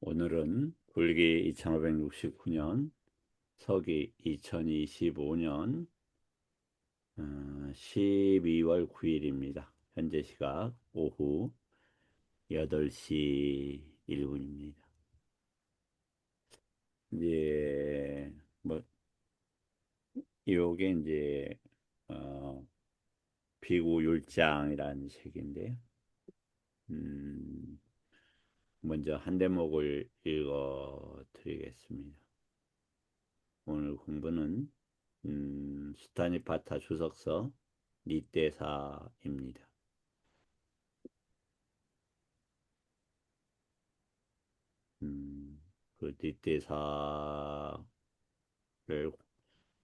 오늘은 불기 2569년, 서기 2025년 12월 9일입니다. 현재 시각 오후 8시 1분입니다. 이제 뭐 요게 이제 어, 비구율장이라는 책인데요. 음, 먼저 한 대목을 읽어 드리겠습니다. 오늘 공부는 수타니파타 주석서 니떼사입니다. 그 니떼사를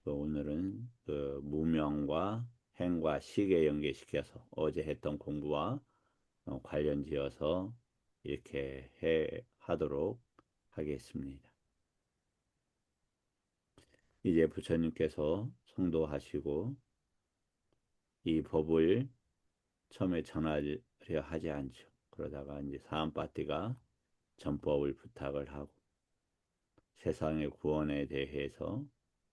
오늘은 그 무명과 행과 식에 연계시켜서 어제 했던 공부와 관련 지어서 이렇게 하도록 하겠습니다. 이제 부처님께서 성도하시고 이 법을 처음에 전하려 하지 않죠. 그러다가 이제 사암파티가 전법을 부탁을 하고 세상의 구원에 대해서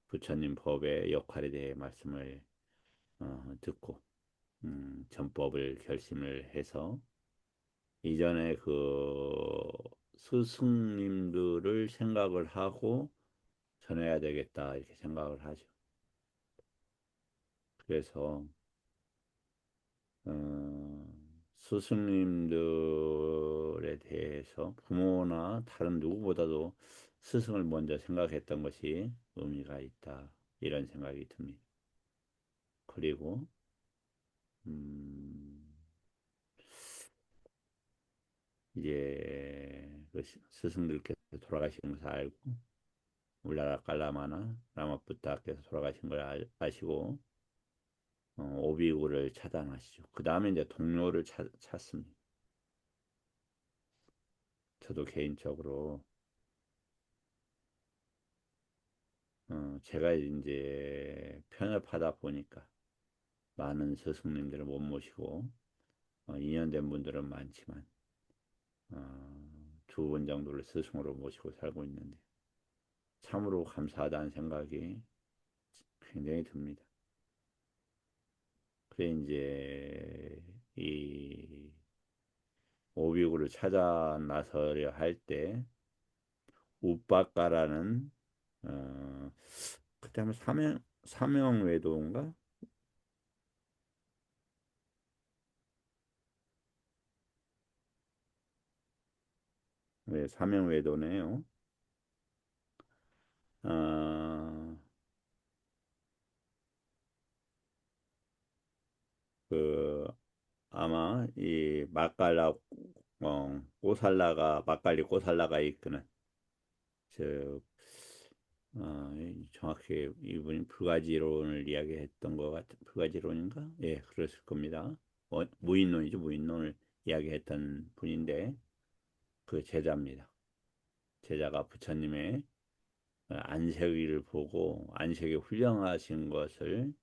부처님 법의 역할에 대해 말씀을 듣고 전법을 결심을 해서 이전에 그 스승님들을 생각을 하고 전해야 되겠다 이렇게 생각을 하죠. 그래서 어, 스승님들에 대해서 부모나 다른 누구보다도 스승을 먼저 생각했던 것이 의미가 있다 이런 생각이 듭니다. 그리고 음, 이제 그 스승들께서 돌아가신 것을 알고 울라라 깔라마나 라마부타께서 돌아가신 걸 아시고 오비구를 차단하시죠. 그 다음에 이제 동료를 찾습니다. 저도 개인적으로 제가 이제 편협하다 보니까 많은 스승님들을 못 모시고 인연된 분들은 많지만 두 분 정도를 스승으로 모시고 살고 있는데 참으로 감사하다는 생각이 굉장히 듭니다. 그래 이제 이 오비구를 찾아 나서려 할 때 우빠까라는 그때 하면 사명외도인가? 네, 사명외도네요. 어, 그 아마 이 맛깔라 꼬살라가 맛깔리 꼬살라가 이끄는 저 정확히 이분이 불가지론을 이야기했던 것 같은 불가지론인가? 예, 그랬을 겁니다. 무인론이죠. 무인론을 이야기했던 분인데 그 제자입니다. 제자가 부처님의 안색을 보고 안색이 훌륭하신 것을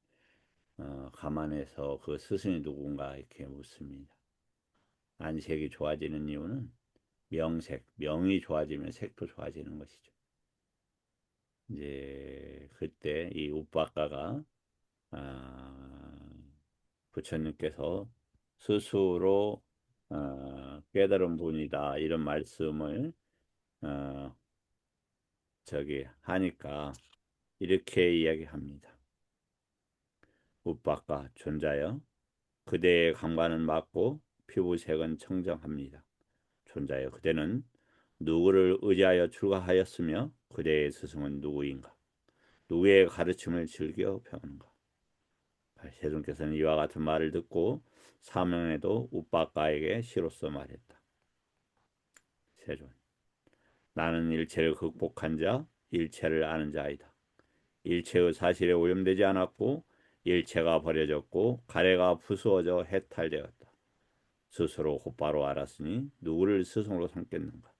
감안해서 그 스승이 누군가 이렇게 묻습니다. 안색이 좋아지는 이유는 명색, 명이 좋아지면 색도 좋아지는 것이죠. 이제 그때 이 우빠가가 아, 부처님께서 스스로 깨달은 분이다 이런 말씀을 어, 저기 하니까 이렇게 이야기합니다. 우빠가 존자여 그대의 감관은 맞고 피부색은 청정합니다. 존자여 그대는 누구를 의지하여 출가하였으며 그대의 스승은 누구인가? 누구의 가르침을 즐겨 배우는가? 세존께서는 이와 같은 말을 듣고 사명에도 우빠가에게 시로써 말했다. 세존, 나는 일체를 극복한 자, 일체를 아는 자이다. 일체의 사실에 오염되지 않았고 일체가 버려졌고 가래가 부수어져 해탈되었다. 스스로 곧바로 알았으니 누구를 스승으로 삼겠는가?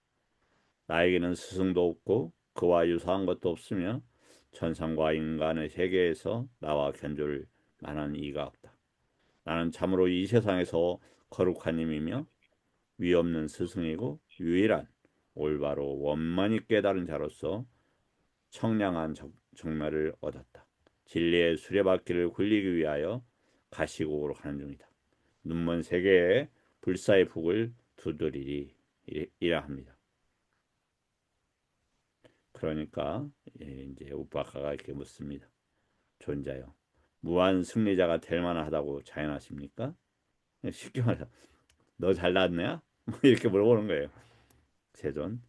나에게는 스승도 없고 그와 유사한 것도 없으며 천상과 인간의 세계에서 나와 견줄 만한 이가 없다. 나는 참으로 이 세상에서 거룩한 힘이며 위없는 스승이고 유일한 올바로 원만히 깨달은 자로서 청량한 정말을 얻었다. 진리의 수레바퀴를 굴리기 위하여 가시국으로 가는 중이다. 눈먼 세계에 불사의 북을 두드리리 이라 합니다. 그러니까 이제 우파카가 이렇게 묻습니다. 존자요, 무한 승리자가 될 만하다고 자연하십니까? 쉽게 말해서 너 잘났냐? 이렇게 물어보는 거예요. 세존,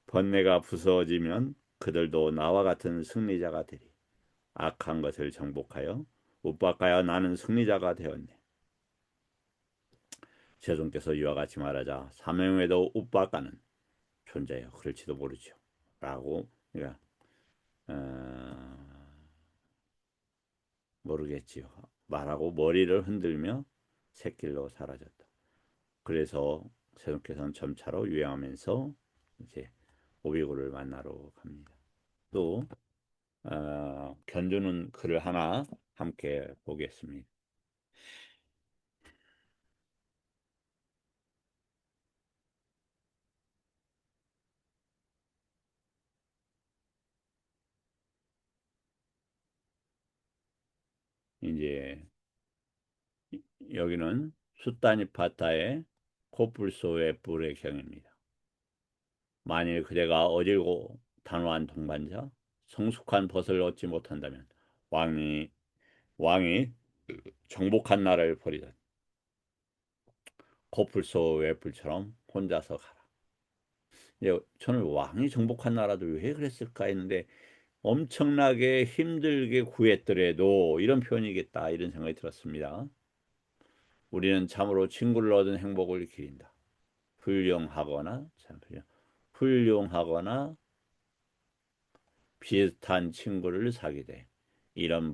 번뇌가 부서지면 그들도 나와 같은 승리자가 되리. 악한 것을 정복하여 우빠까야 나는 승리자가 되었네. 세존께서 이와 같이 말하자 사명에도 우빠까는 존재요, 그럴지도 모르죠 라고. 그러니까 모르겠지요 말하고 머리를 흔들며 샛길로 사라졌다. 그래서 세존께서는 점차로 유행하면서 이제 오비구를 만나러 갑니다. 또 견주는 글을 하나 함께 보겠습니다. 이제 여기는 수타니파타의 코뿔소의 뿔의 경입니다. 만일 그대가 어질고 단호한 동반자, 성숙한 벗을 얻지 못한다면 왕이 정복한 나라를 버리던 코뿔소의 뿔처럼 혼자서 가라. 저는 왕이 정복한 나라도 왜 그랬을까 했는데 엄청나게 힘들게 구했더라도 이런 표현이겠다 이런 생각이 들었습니다. 우리는 참으로 친구를 얻은 행복을 기린다. 훌륭하거나 훌륭하거나 비슷한 친구를 사귀되 이런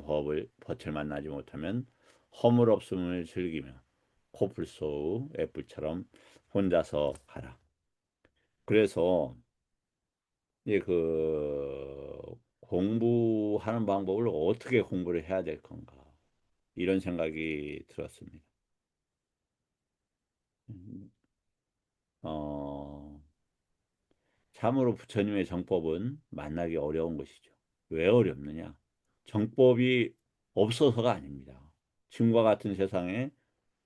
버틀 만나지 못하면 허물없음을 즐기며 코뿔소의 애플처럼 혼자서 가라. 그래서 이제 그 공부하는 방법을 어떻게 공부를 해야 될 건가 이런 생각이 들었습니다. 음, 어, 참으로 부처님의 정법은 만나기 어려운 것이죠. 왜 어렵느냐? 정법이 없어서가 아닙니다. 지금과 같은 세상에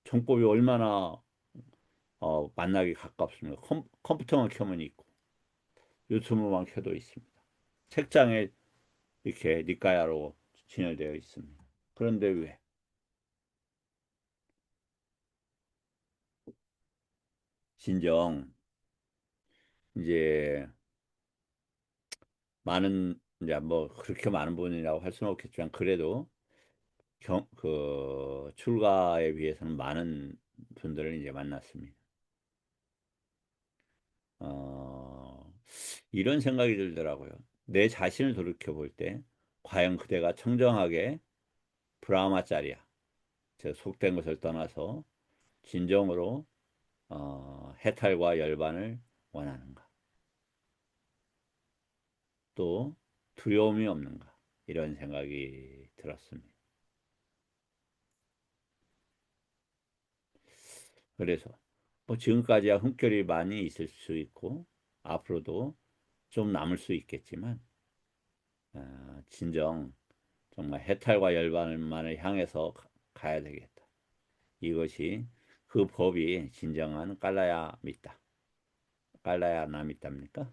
정법이 얼마나 만나기 가깝습니까? 컴퓨터만 켜면 있고 유튜브만 켜도 있습니다. 책장에 이렇게 니까야로 진열되어 있습니다. 그런데 왜? 진정 이제 많은 이제 뭐 그렇게 많은 분이라고 할 수는 없겠지만 그래도 출가에 비해서는 많은 분들을 이제 만났습니다. 어, 이런 생각이 들더라고요. 내 자신을 돌이켜 볼 때, 과연 그대가 청정하게 브라마짜리야, 저 속된 것을 떠나서 진정으로 해탈과 열반을 원하는가? 또 두려움이 없는가? 이런 생각이 들었습니다. 그래서 뭐 지금까지야 흠결이 많이 있을 수 있고 앞으로도 좀 남을 수 있겠지만 진정 정말 해탈과 열반만을 향해서 가야 되겠다. 이것이 그 법이 진정한 깔라야 믿다. 깔라야 나밌답니까?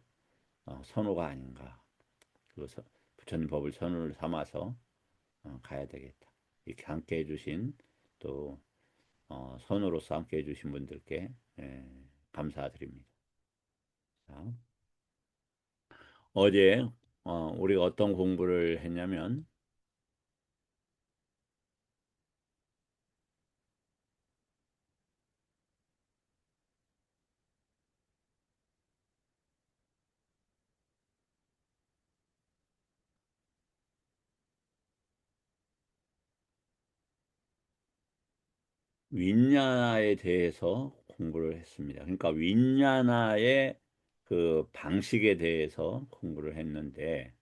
선호가 아닌가. 그래서 부처님 법을 선호를 삼아서 가야 되겠다. 이렇게 함께 해주신 또 선호로서 함께 해주신 분들께 감사드립니다. 자, 어제 우리가 어떤 공부를 했냐면 윈야나에 대해서 공부를 했습니다. 그러니까 윈야나의 그 방식에 대해서 공부를 했는데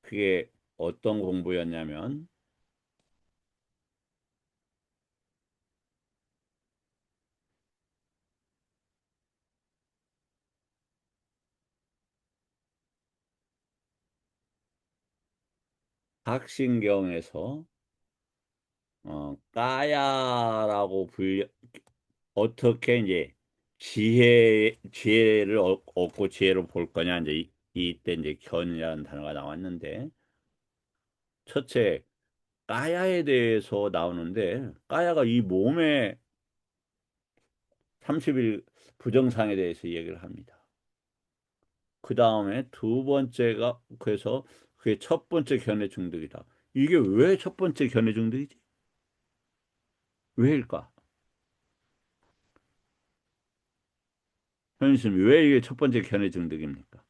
그게 어떤 공부였냐면 각신경에서 까야라고 어떻게 이제 지혜를 얻고 지혜를 볼 거냐 이제 이때 이제 견이라는 단어가 나왔는데 첫째 까야에 대해서 나오는데 까야가 이 몸의 30일 부정상에 대해서 얘기를 합니다. 그 다음에 두 번째가 그래서 그게 첫 번째 견해 중독이다. 이게 왜 첫 번째 견해 중독이지? 왜일까? 현수님 왜 이게 첫 번째 견해 중독입니까?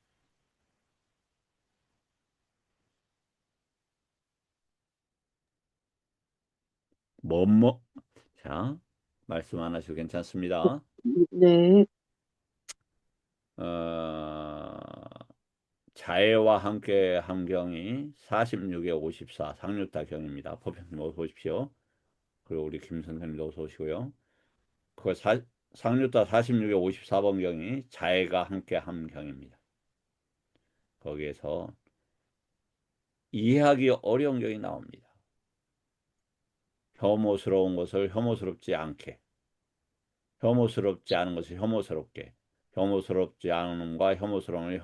뭐뭐 자 말씀 안 하셔도 괜찮습니다. 네, 어, 자애와 함께 함경이 46에 54 상륙다 경입니다. 법형님 어서 오십시오. 그리고 우리 김 선생님도 어서 오시고요. 그 상류다 46에 54번 경이 자애가 함께 함경입니다. 거기에서 이해하기 어려운 경이 나옵니다. 혐오스러운 것을 혐오스럽지 않게, 혐오스럽지 않은 것을 혐오스럽게, 혐오스럽지 않음과 혐오스러움을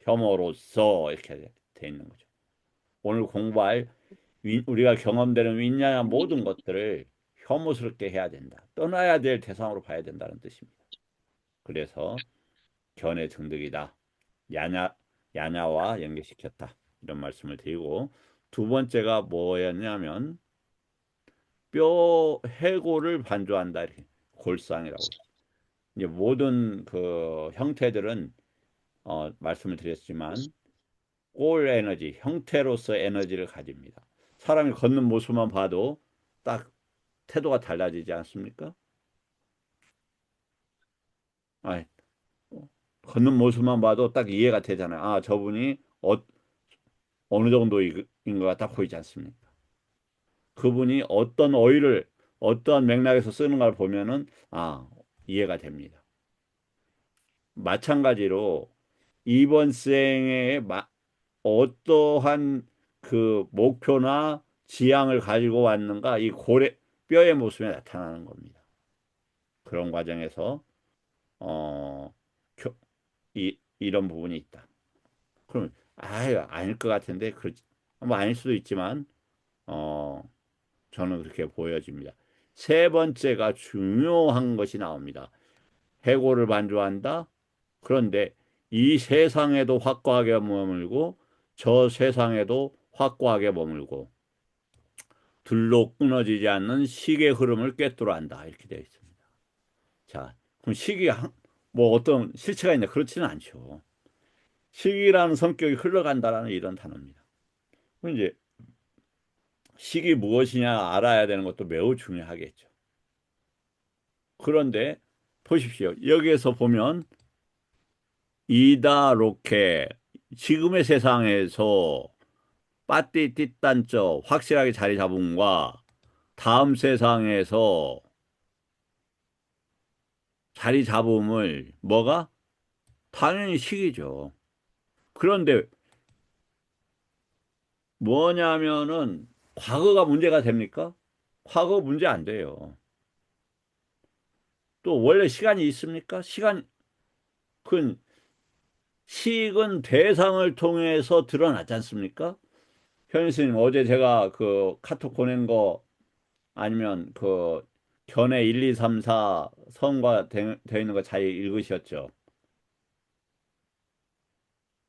혐오로서 이렇게 돼 있는 거죠. 오늘 공부할 우리가 경험되는 윈냐한 모든 것들을 혐오스럽게 해야 된다. 떠나야 될 대상으로 봐야 된다는 뜻입니다. 그래서 견해 증득이다. 야냐와 연계시켰다. 이런 말씀을 드리고 두 번째가 뭐였냐면 뼈 해골을 반조한다. 이렇게 골상이라고 그러죠. 이제 모든 그 형태들은 말씀을 드렸지만 꼴 에너지, 형태로서 에너지를 가집니다. 사람이 걷는 모습만 봐도 딱 태도가 달라지지 않습니까? 아, 걷는 모습만 봐도 딱 이해가 되잖아요. 아, 저분이 어느 정도인 것 같아 보이지 않습니까? 그분이 어떤 어휘를 어떠한 맥락에서 쓰는 걸 보면은 이해가 됩니다. 마찬가지로 이번 생에 어떠한 그 목표나 지향을 가지고 왔는가 이 고래 뼈의 모습에 나타나는 겁니다. 그런 과정에서 어, 이런 부분이 있다. 그럼 아닐 것 같은데 그렇지 뭐 아닐 수도 있지만 어, 저는 그렇게 보여집니다. 세 번째가 중요한 것이 나옵니다. 해고를 반주한다. 그런데 이 세상에도 확고하게 머물고 저 세상에도 확고하게 머물고 둘로 끊어지지 않는 시계 흐름을 꿰뚫어 한다. 이렇게 되어 있습니다. 자, 그럼 뭐 어떤 실체가 있냐? 그렇지는 않죠. 시기라는 성격이 흘러간다라는 이런 단어입니다. 그럼 이제 식이 무엇이냐 알아야 되는 것도 매우 중요하겠죠. 그런데 보십시오. 여기에서 보면 이다롭게 지금의 세상에서 빠띠띠딴저 확실하게 자리 잡음과 다음 세상에서 자리 잡음을 뭐가? 당연히 식이죠. 그런데 뭐냐면은 과거가 문제가 됩니까? 과거 문제 안 돼요. 또 원래 시간이 있습니까? 그 식은 대상을 통해서 드러나지 않습니까? 현수님 어제 제가 그 카톡 보낸 거 아니면 그 견해 1, 2, 3, 4 선과 되어 있는 거 잘 읽으셨죠?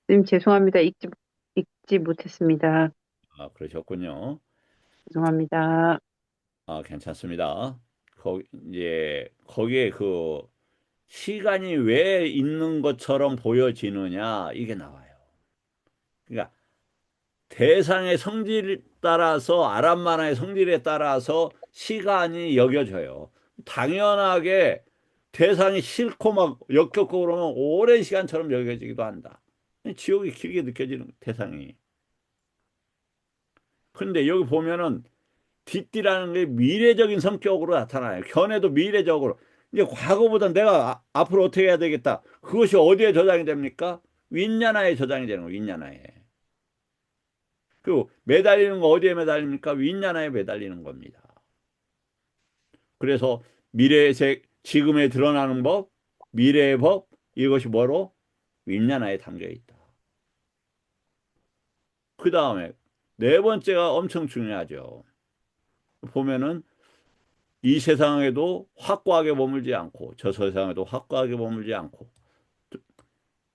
선생님 죄송합니다. 읽지 못했습니다. 그러셨군요. 죄송합니다. 괜찮습니다. 거기에 그 시간이 왜 있는 것처럼 보여지느냐 이게 나와요. 그러니까 대상의 성질에 따라서 아람만화의 성질에 따라서 시간이 여겨져요. 당연하게 대상이 싫고 막 역겹고 그러면 오랜 시간처럼 여겨지기도 한다. 지옥이 길게 느껴지는 대상이. 그런데 여기 보면은 뒷띠라는 게 미래적인 성격으로 나타나요. 견해도 미래적으로. 이제 과거보다 내가 앞으로 어떻게 해야 되겠다. 그것이 어디에 저장이 됩니까? 윈냐나에 저장이 되는 거예요. 윈냐나에. 그리고 매달리는 거 어디에 매달립니까? 윈냐나에 매달리는 겁니다. 그래서 미래의 지금에 드러나는 법, 미래의 법, 이것이 뭐로? 윈냐나에 담겨 있다. 그 다음에 네 번째가 엄청 중요하죠. 보면은 이 세상에도 확고하게 머물지 않고 저 세상에도 확고하게 머물지 않고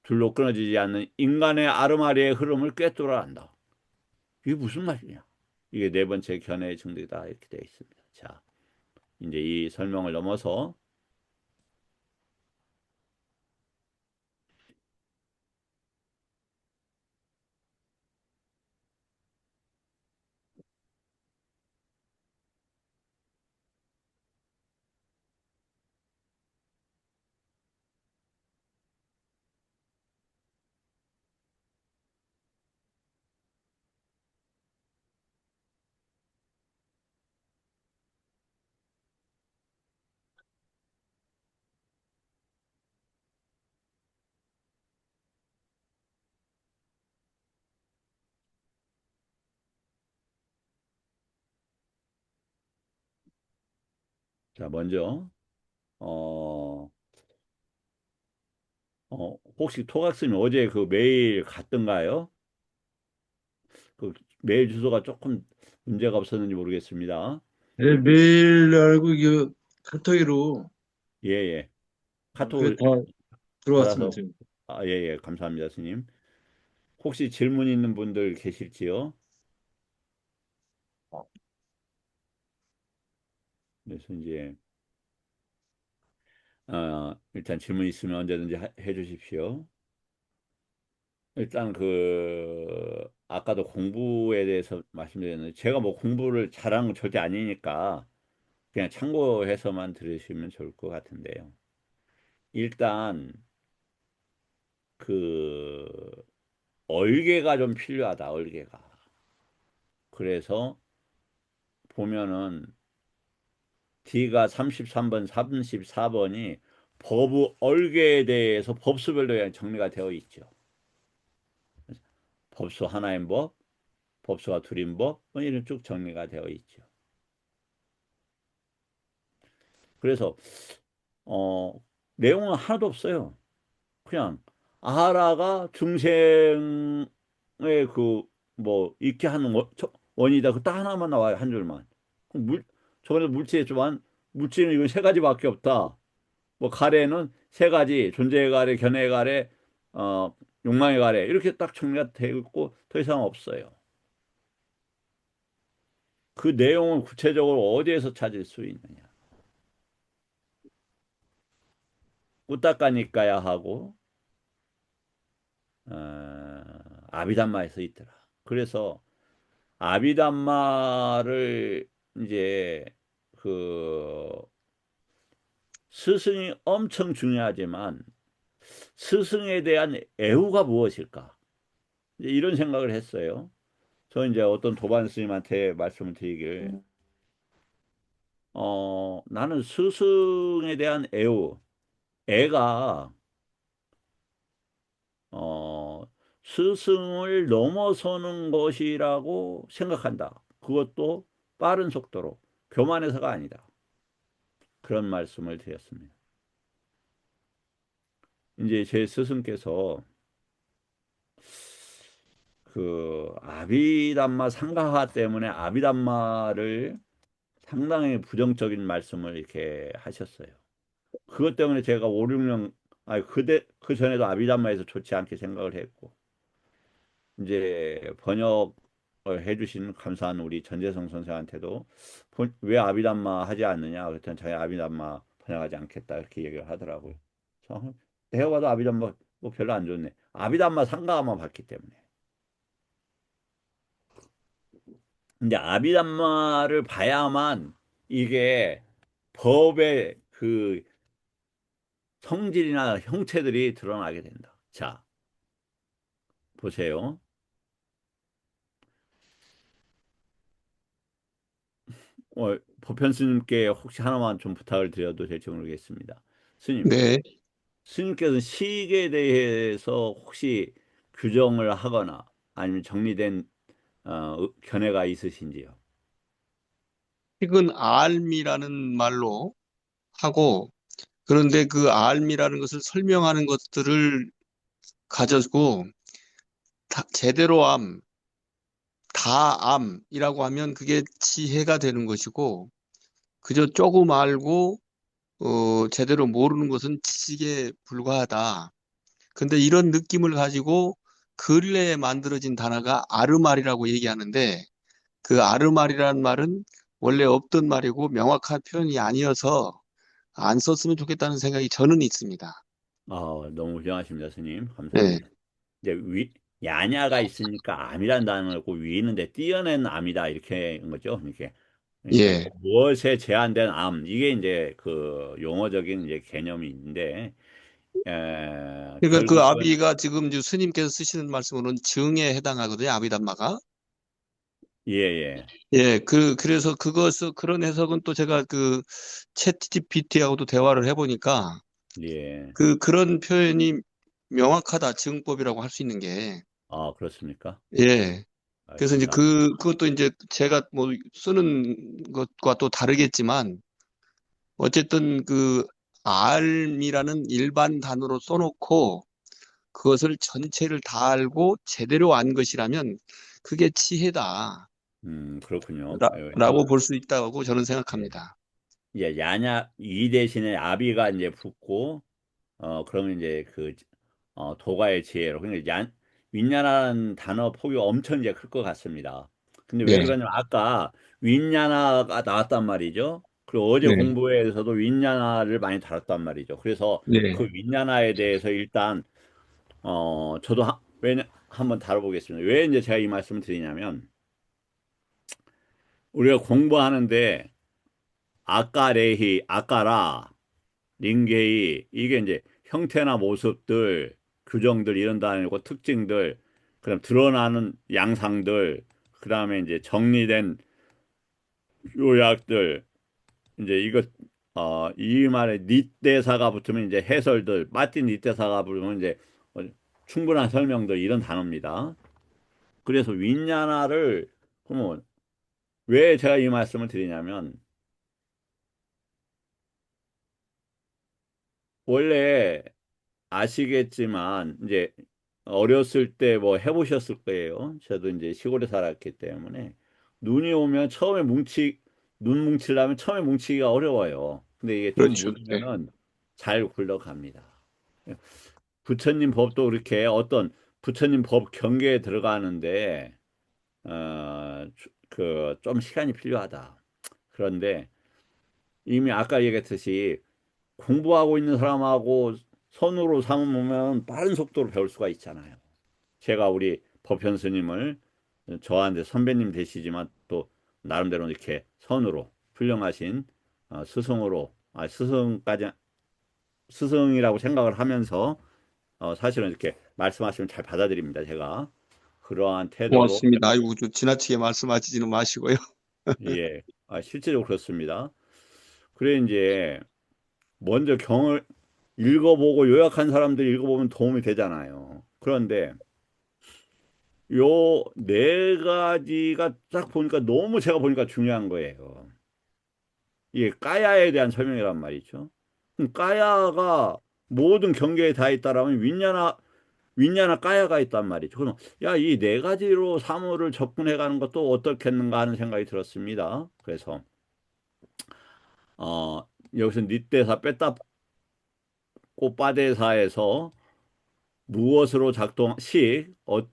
둘로 끊어지지 않는 인간의 아르마리의 흐름을 꿰뚫어야 한다. 이게 무슨 말이냐? 이게 네 번째 견해의 증거다 이렇게 되어 있습니다. 자, 이제 이 설명을 넘어서 자, 먼저 어, 혹시 토각스님 어제 그 메일 갔던가요? 그 메일 주소가 조금 문제가 없었는지 모르겠습니다. 네, 메일 알고 이 카톡으로 예, 예. 그게 카톡을 다 들어왔습니다. 받아서 지금. 예, 예. 감사합니다, 스님. 혹시 질문 있는 분들 계실지요? 그래서 이제 일단 질문 있으면 언제든지 해 주십시오. 일단 아까도 공부에 대해서 말씀드렸는데 제가 뭐 공부를 잘하는 건 절대 아니니까 그냥 참고해서만 들으시면 좋을 것 같은데요. 일단 그 얼개가 좀 필요하다. 얼개가. 그래서 보면은 D가 33번, 34번이 법의 얼개에 대해서 법수별로 그냥 정리가 되어 있죠. 법수 하나인 법, 법수가 둘인 법, 뭐 이런 쭉 정리가 되어 있죠. 그래서 어, 내용은 하나도 없어요. 그냥 아하라가 중생의 있게 하는 원이다. 그 딱 하나만 나와요. 한 줄만. 그럼 저번에 물질했지만 물질은 이건 세 가지밖에 없다. 뭐 가래는 세 가지, 존재의 가래, 견해의 가래, 어, 욕망의 가래 이렇게 딱 정리가 되어 있고 더 이상 없어요. 그 내용을 구체적으로 어디에서 찾을 수 있느냐? 꾸딱가니까야 하고 어, 아비담마에서 있더라. 그래서 아비담마를 이제 그 스승이 엄청 중요하지만 스승에 대한 애후가 무엇일까? 이제 이런 생각을 했어요. 저 이제 어떤 도반 스님한테 말씀을 드리길 나는 스승에 대한 애호, 애가 어, 스승을 넘어서는 것이라고 생각한다. 그것도 빠른 속도로 교만해서가 아니다. 그런 말씀을 드렸습니다. 이제 제 스승께서 그 아비담마 상가화 때문에 아비담마를 상당히 부정적인 말씀을 이렇게 하셨어요. 그것 때문에 제가 5, 6년, 그 전에도 아비담마에서 좋지 않게 생각을 했고, 이제 번역을 해주신 감사한 우리 전재성 선생한테도 왜 아비담마 하지 않느냐 그랬더니 자기 아비담마 번역하지 않겠다 이렇게 얘기를 하더라고요. 내가 봐도 아비담마 뭐 별로 안 좋네. 아비담마 상가만 봤기 때문에. 근데 아비담마를 봐야만 이게 법의 그 성질이나 형체들이 드러나게 된다. 자, 보세요. 보편 스님께 혹시 하나만 좀 부탁을 드려도 될지 모르겠습니다. 스님, 네, 스님께서는 시익에 대해서 혹시 규정을 하거나 아니면 정리된 견해가 있으신지요? 식은 알미라는 말로 하고, 그런데 그 알미라는 것을 설명하는 것들을 가지고 제대로 다암이라고 하면 그게 지혜가 되는 것이고, 그저 조금 알고 제대로 모르는 것은 지식에 불과하다. 근데 이런 느낌을 가지고 근래에 만들어진 단어가 아르말이라고 얘기하는데, 그 아르말이라는 말은 원래 없던 말이고 명확한 표현이 아니어서 안 썼으면 좋겠다는 생각이 저는 있습니다. 너무 훌륭하십니다, 스님. 네, 감사합니다. 이제 야냐가 있으니까 암이란 단어고 위 있는데 띄어낸 암이다 이렇게 한 거죠. 이렇게 그러니까 예. 무엇에 제한된 암 이게 이제 그 용어적인 이제 개념이 있는데 그러니까 그 결국은 아비가 지금 이제 스님께서 쓰시는 말씀으로는 증에 해당하거든요. 아비담마가. 예예 예, 그래서 그런 해석은 또 제가 그 챗GPT하고도 대화를 해보니까 예. 예. 그런 표현이 명확하다. 증법이라고 할 수 있는 게. 그렇습니까? 예. 그래서 이제 알겠습니다. 그것도 이제 제가 뭐 쓰는 것과 또 다르겠지만 어쨌든 그 알이라는 일반 단어로 써놓고 그것을 전체를 다 알고 제대로 안 것이라면 그게 치해다. 그렇군요. 라고 볼 수 있다고 저는 예. 생각합니다. 예, 야냐 이 대신에 아비가 이제 붙고 그러면 이제 도가의 지혜로. 그러니까 윈냐라는 단어 폭이 엄청 이제 클 것 같습니다. 근데 왜 네, 그러냐면 아까 윈냐나가 나왔단 말이죠. 그리고 어제 네, 공부에서도 윈냐나를 많이 다뤘단 말이죠. 그래서 그 네, 윈냐나에 대해서 일단 저도 한번 다뤄보겠습니다. 왜 이제 제가 이 말씀을 드리냐면 우리가 공부하는데 아까레히, 아까라, 링게이 이게 이제 형태나 모습들, 규정들 이런 단어고 특징들, 그다음 드러나는 양상들, 그다음에 이제 정리된 요약들, 이제 이 말에 닛대사가 붙으면 이제 해설들, 마틴 닛대사가 붙으면 이제 충분한 설명들 이런 단어입니다. 그래서 윈야나를 그러면 왜 제가 이 말씀을 드리냐면 원래 아시겠지만 이제 어렸을 때 뭐 해보셨을 거예요. 저도 이제 시골에 살았기 때문에 눈이 오면 눈 뭉치려면 처음에 뭉치기가 어려워요. 근데 이게 좀 그렇죠. 네. 묻으면은 잘 굴러갑니다. 부처님 법도 그렇게 어떤 부처님 법 경계에 들어가는데 그 좀 시간이 필요하다. 그런데 이미 아까 얘기했듯이 공부하고 있는 사람하고 손으로 삼으면 빠른 속도로 배울 수가 있잖아요. 제가 우리 법현 스님을 저한테 선배님 되시지만 또 나름대로 이렇게 선으로 훌륭하신 스승으로 스승까지 스승이라고 생각을 하면서 사실은 이렇게 말씀하시면 잘 받아들입니다. 제가 그러한 태도로 고맙습니다. 아이고, 좀 지나치게 말씀하시지는 마시고요. 예 실제로 그렇습니다. 그래 이제 먼저 경을 읽어보고 요약한 사람들이 읽어보면 도움이 되잖아요. 그런데 요 네 가지가 딱 보니까 너무 제가 보니까 중요한 거예요. 이게 까야에 대한 설명이란 말이죠. 그럼 까야가 모든 경계에 다 있다라면 윈냐나 까야가 있단 말이죠. 그럼 야, 이 네 가지로 사물을 접근해 가는 것도 어떻겠는가 하는 생각이 들었습니다. 그래서 여기서 닛대사 뺐다 꽃바대사에서 무엇으로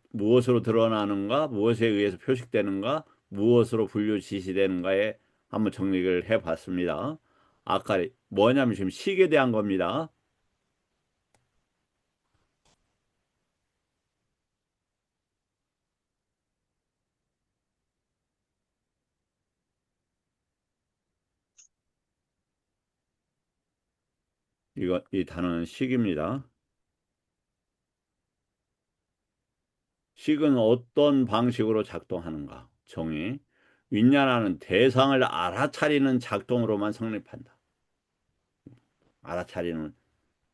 무엇으로 드러나는가, 무엇에 의해서 표식되는가, 무엇으로 분류 지시되는가에 한번 정리를 해 봤습니다. 아까 뭐냐면 지금 식에 대한 겁니다. 이 단어는 식입니다. 식은 어떤 방식으로 작동하는가? 정의. 윈냐나는 대상을 알아차리는 작동으로만 성립한다. 알아차리는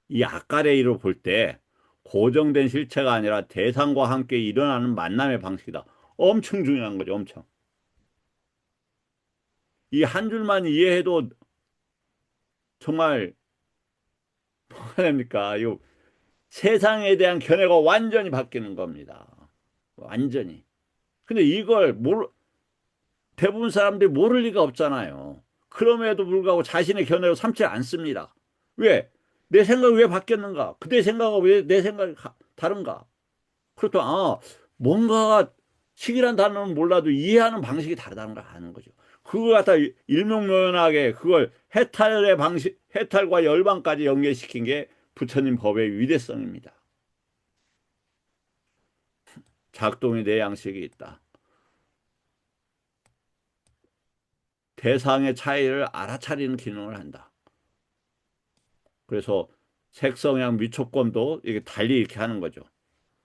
이 아까레이로 볼 때 고정된 실체가 아니라 대상과 함께 일어나는 만남의 방식이다. 엄청 중요한 거죠. 엄청. 이 한 줄만 이해해도 정말 뭐가 됩니까? 이 세상에 대한 견해가 완전히 바뀌는 겁니다. 완전히. 근데 이걸 대부분 사람들이 모를 리가 없잖아요. 그럼에도 불구하고 자신의 견해로 삼지 않습니다. 왜? 내 생각이 왜 바뀌었는가? 그대 생각은 왜 내 생각이 다른가? 그렇다. 뭔가 식이란 단어는 몰라도 이해하는 방식이 다르다는 걸 아는 거죠. 그걸 갖다 일목요연하게 그걸 해탈의 방식, 해탈과 열반까지 연계시킨 게 부처님 법의 위대성입니다. 작동이 네 양식이 있다. 대상의 차이를 알아차리는 기능을 한다. 그래서 색성향 미촉검도 이게 달리 이렇게 하는 거죠.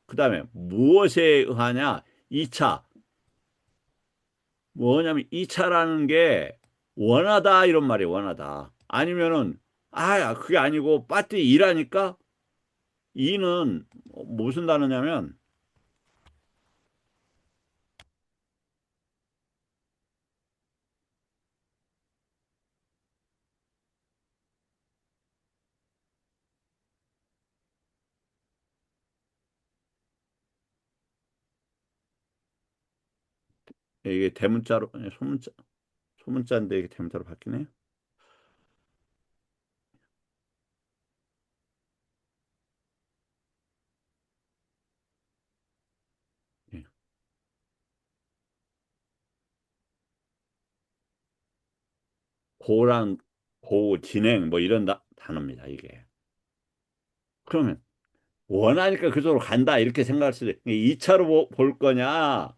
그 다음에 무엇에 의하냐? 2차. 뭐냐면 2차라는 게 원하다 이런 말이에요. 원하다. 아니면은 그게 아니고 빠띠 2라니까 2는 무슨 단어냐면 이게 대문자로 소문자인데 이게 대문자로 바뀌네요. 예. 고랑 고 진행 뭐 이런 단어입니다. 이게. 그러면 원하니까 그쪽으로 간다 이렇게 생각할 수도 있어요. 2차로 볼 거냐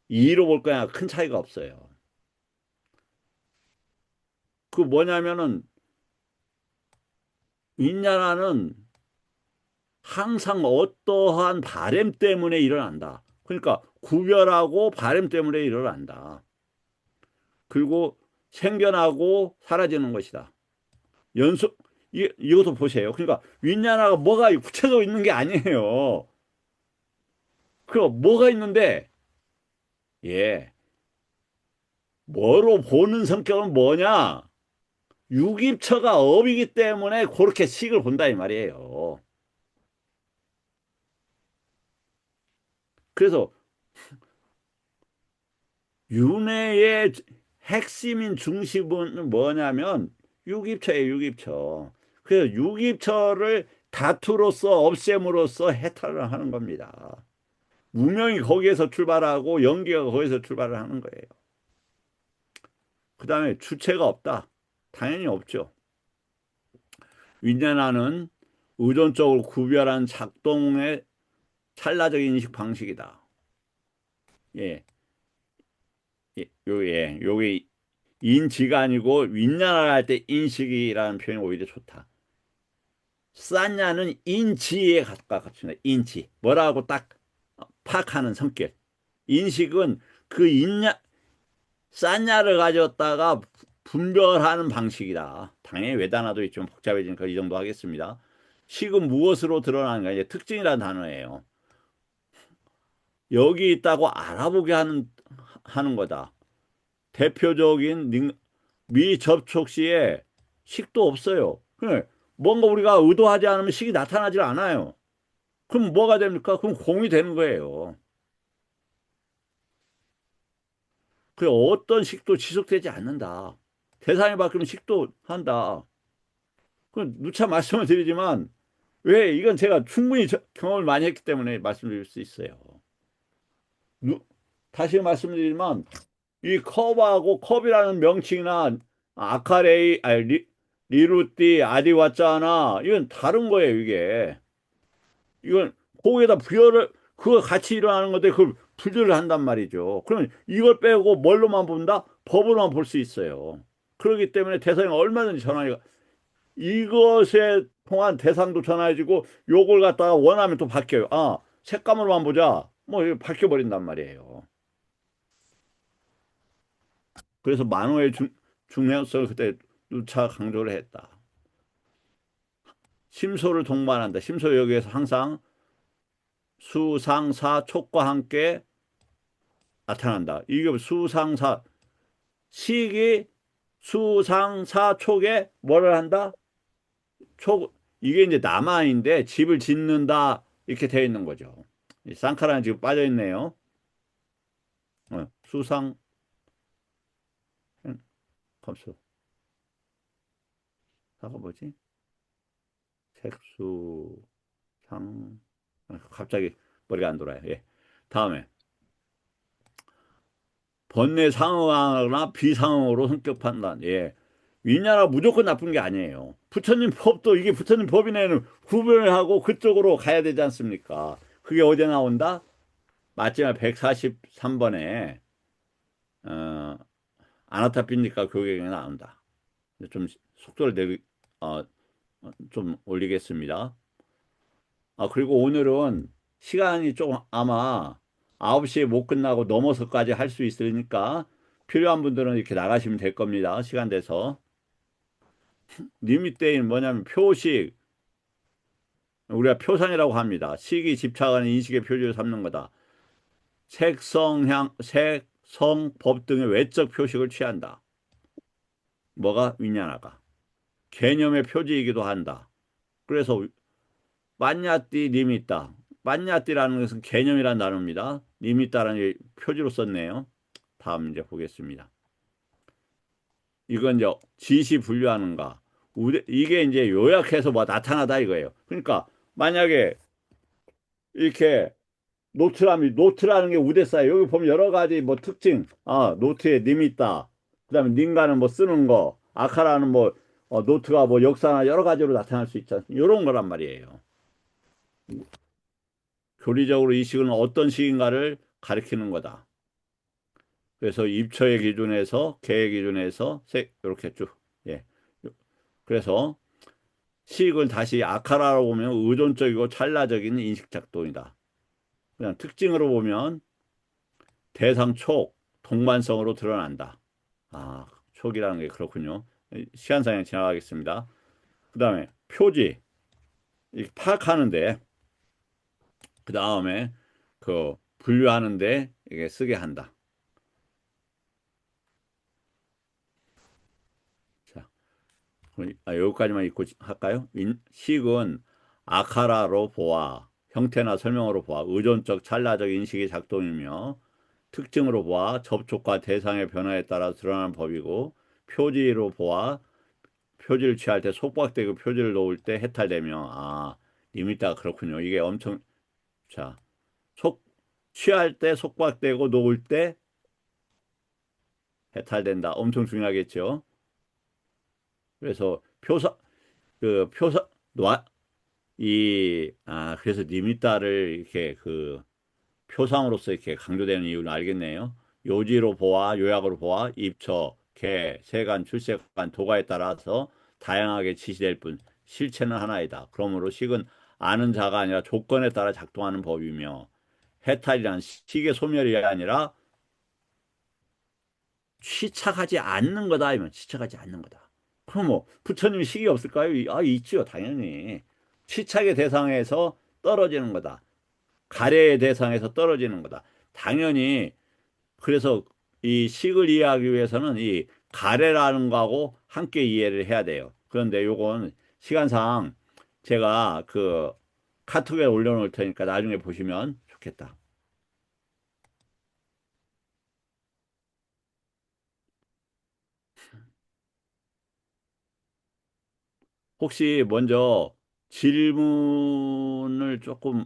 2로 볼 거냐 큰 차이가 없어요. 그 뭐냐면은 윈냐나는 항상 어떠한 바램 때문에 일어난다. 그러니까 구별하고 바램 때문에 일어난다. 그리고 생겨나고 사라지는 것이다. 연속 이것도 보세요. 그러니까 윈냐나가 뭐가 구체적으로 있는 게 아니에요. 그럼 뭐가 있는데 예 뭐로 보는 성격은 뭐냐? 유깁처가 업이기 때문에 그렇게 식을 본다 이 말이에요. 그래서 윤회의 핵심인 중심은 뭐냐면 유깁처예요, 유깁처. 그래서 유깁처를 다투로서 없앰으로써 해탈을 하는 겁니다. 무명이 거기에서 출발하고 연기가 거기서 출발을 하는 거예요. 그 다음에 주체가 없다. 당연히 없죠. 윈내나는 의존적으로 구별한 작동의 찰나적인 인식 방식이다. 예, 요게 인지가 아니고 윈냐를 할 때 인식이라는 표현이 오히려 좋다. 싼냐는 인지에 가깝습니다. 인지. 뭐라고 딱 파악하는 성격. 인식은 그 싼냐를 가졌다가 분별하는 방식이다. 당연히 외단화도 좀 복잡해지니까 이 정도 하겠습니다. 식은 무엇으로 드러나는가? 이제 특징이라는 단어예요. 여기 있다고 알아보게 하는 거다. 대표적인 미접촉 시에 식도 없어요. 뭔가 우리가 의도하지 않으면 식이 나타나질 않아요. 그럼 뭐가 됩니까? 그럼 공이 되는 거예요. 그 어떤 식도 지속되지 않는다. 대상이 바뀌면 식도 한다. 그 누차 말씀을 드리지만 왜 이건 제가 충분히 경험을 많이 했기 때문에 말씀드릴 수 있어요. 누, 다시 말씀드리지만 이 컵하고 컵이라는 명칭이나 아카레이, 리루띠, 아디와짜나 이건 다른 거예요, 이게. 이건 거기에다 부여를 그거 같이 일어나는 건데 그걸 분류를 한단 말이죠. 그러면 이걸 빼고 뭘로만 본다? 법으로만 볼 수 있어요. 그렇기 때문에 대상이 얼마든지 전환이 이것에 통한 대상도 전환해지고 요걸 갖다가 원하면 또 바뀌어요. 색감으로만 보자. 뭐 이거 바뀌어 버린단 말이에요. 그래서 만호의 중요성을 그때 누차 강조를 했다. 심소를 동반한다. 심소 여기에서 항상 수상사 촉과 함께 나타난다. 이게 수상사 식이 수상사촉에 뭐를 한다? 촉 이게 이제 남한인데 집을 짓는다 이렇게 되어 있는 거죠. 이 쌍카라는 지금 빠져 있네요. 수상 컴수 사가 뭐지? 색수상 갑자기 머리가 안 돌아요. 예. 다음에 번뇌 상응하거나 비상응으로 성격 판단. 예. 위냐가 무조건 나쁜 게 아니에요. 부처님 법도 이게 부처님 법인에는 구별을 하고 그쪽으로 가야 되지 않습니까? 그게 어디에 나온다? 마지막 143번에 아나타피니까 교경에 나온다. 좀 속도를 어, 좀 올리겠습니다. 그리고 오늘은 시간이 좀 아마 9시에 못 끝나고 넘어서까지 할 수 있으니까 필요한 분들은 이렇게 나가시면 될 겁니다. 시간 돼서. 리밋데이는 뭐냐면 표식, 우리가 표상이라고 합니다. 식이 집착하는 인식의 표지를 삼는 거다. 색성, 법 등의 외적 표식을 취한다. 뭐가 위냐나가. 개념의 표지이기도 한다. 그래서 만냐띠 리밋다. 만냐띠라는 것은 개념이란 단어입니다. 리밋다라는 표지로 썼네요. 다음 이제 보겠습니다. 이건 이제 지시 분류하는가. 이게 이제 요약해서 뭐 나타나다 이거예요. 그러니까 만약에 이렇게 노트라는 게 우대사예요. 여기 보면 여러 가지 뭐 특징, 노트에 님 있다. 그다음에 닌가는 뭐 쓰는 거, 아카라는 뭐 노트가 뭐 역사나 여러 가지로 나타날 수 있지 않습니까? 이런 거란 말이에요. 교리적으로 이 식은 어떤 식인가를 가리키는 거다. 그래서 입처의 기준에서 개의 기준에서 이렇게 쭉. 예. 그래서 식을 다시 아카라로 보면 의존적이고 찰나적인 인식 작동이다. 그냥 특징으로 보면 대상 촉, 동반성으로 드러난다. 촉이라는 게 그렇군요. 시간상에 지나가겠습니다. 그 다음에 표지, 파악하는데, 그 다음에 그 분류하는데 이게 쓰게 한다. 자, 여기까지만 읽고 할까요? 식은 아카라로 보아, 형태나 설명으로 보아, 의존적 찰나적 인식의 작동이며, 특징으로 보아 접촉과 대상의 변화에 따라 드러나는 법이고, 표지로 보아 표지를 취할 때 속박되고 표지를 놓을 때 해탈되며 리미터가 그렇군요. 이게 엄청 자, 속 취할 때 속박되고 놓을 때 해탈된다. 엄청 중요하겠죠. 그래서 표사 놔 그래서 리미터를 이렇게 그 표상으로서 이렇게 강조되는 이유는 알겠네요. 요지로 보아, 요약으로 보아, 입처, 개, 세간, 출세간, 도가에 따라서 다양하게 지시될 뿐 실체는 하나이다. 그러므로 식은 아는 자가 아니라 조건에 따라 작동하는 법이며 해탈이란 식의 소멸이 아니라 취착하지 않는 거다. 아니면 취착하지 않는 거다. 그럼 뭐 부처님이 식이 없을까요? 있지요. 당연히. 취착의 대상에서 떨어지는 거다. 가래의 대상에서 떨어지는 거다. 당연히 그래서 이 식을 이해하기 위해서는 이 가래라는 거하고 함께 이해를 해야 돼요. 그런데 요건 시간상 제가 그 카톡에 올려놓을 테니까 나중에 보시면 좋겠다. 혹시 먼저 질문을 조금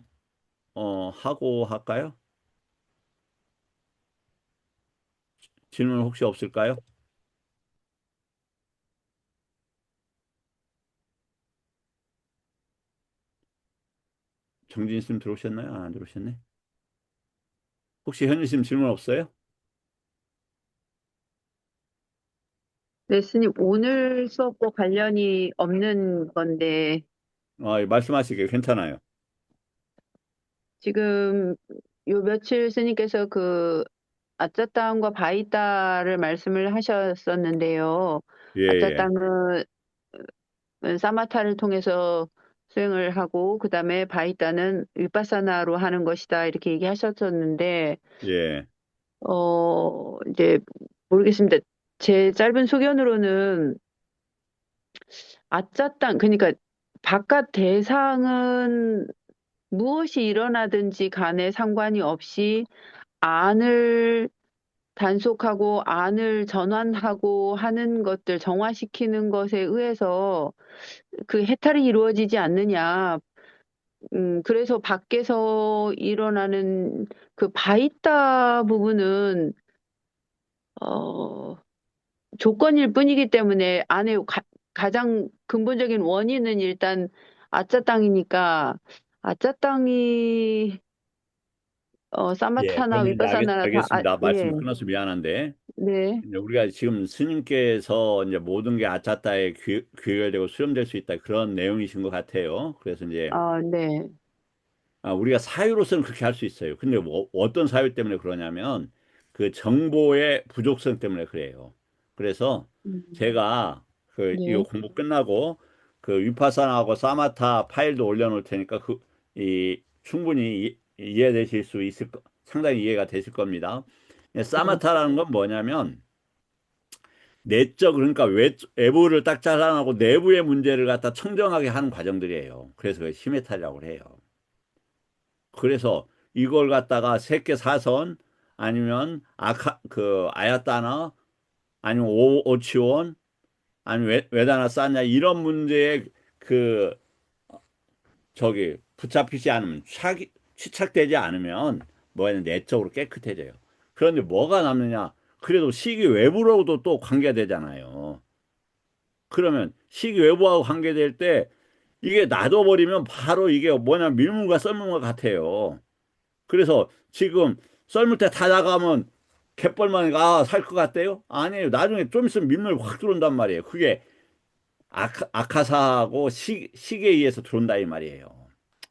하고 할까요? 질문 혹시 없을까요? 정진 씨 들어오셨나요? 안 들어오셨네. 혹시 현진 씨 질문 없어요? 네, 스님, 오늘 수업과 관련이 없는 건데, 말씀하시길 괜찮아요. 지금 요 며칠 스님께서 그 아짜땅과 바이따를 말씀을 하셨었는데요. 예, 예, 아짜땅은 사마타를 통해서 수행을 하고, 그 다음에 바이따는 위파사나로 하는 것이다. 이렇게 얘기하셨었는데, 예. 이제 모르겠습니다. 제 짧은 소견으로는 아짜 땅, 그러니까 바깥 대상은 무엇이 일어나든지 간에 상관이 없이 안을 단속하고 안을 전환하고 하는 것들, 정화시키는 것에 의해서 그 해탈이 이루어지지 않느냐. 그래서 밖에서 일어나는 그 바이타 부분은, 어, 조건일 뿐이기 때문에 안에 가장 근본적인 원인은 일단 아짜 땅이니까 아짜 땅이 예, 사마타나 그러면 이제 위파사나나 다, 알겠습니다. 예, 말씀을 끊어서 미안한데, 네, 이제 우리가 지금 스님께서 이제 모든 게 아차타에 귀결되고 수렴될 수 있다 그런 내용이신 것 같아요. 그래서 이제 네, 우리가 사유로서는 그렇게 할 수 있어요. 근데 뭐, 어떤 사유 때문에 그러냐면 그 정보의 부족성 때문에 그래요. 그래서 음, 제가 그 이거 네, 공부 끝나고 그 위파사나하고 사마타 파일도 올려놓을 테니까 이 충분히 이해되실 수 있을 상당히 이해가 되실 겁니다. 네, 사마타라는 건 뭐냐면 내적 그러니까 외부를 딱 잘라내고 내부의 문제를 갖다 청정하게 하는 과정들이에요. 그래서 그걸 히메탈이라고 해요. 그래서 이걸 갖다가 세계 사선 아니면 아야따나 아니면 오치원 아니면 외다나 싸냐 이런 문제에 그 붙잡히지 않으면 취착되지 않으면 뭐는 내적으로 깨끗해져요. 그런데 뭐가 남느냐? 그래도 식이 외부로도 또 관계되잖아요. 그러면 식이 외부하고 관계될 때 이게 놔둬버리면 바로 이게 뭐냐 밀물과 썰물과 같아요. 그래서 지금 썰물 때 다 나가면 갯벌만 살 것 같대요? 아니에요. 나중에 좀 있으면 민물 확 들어온단 말이에요. 그게 아카사하고 식에 의해서 들어온다 이 말이에요.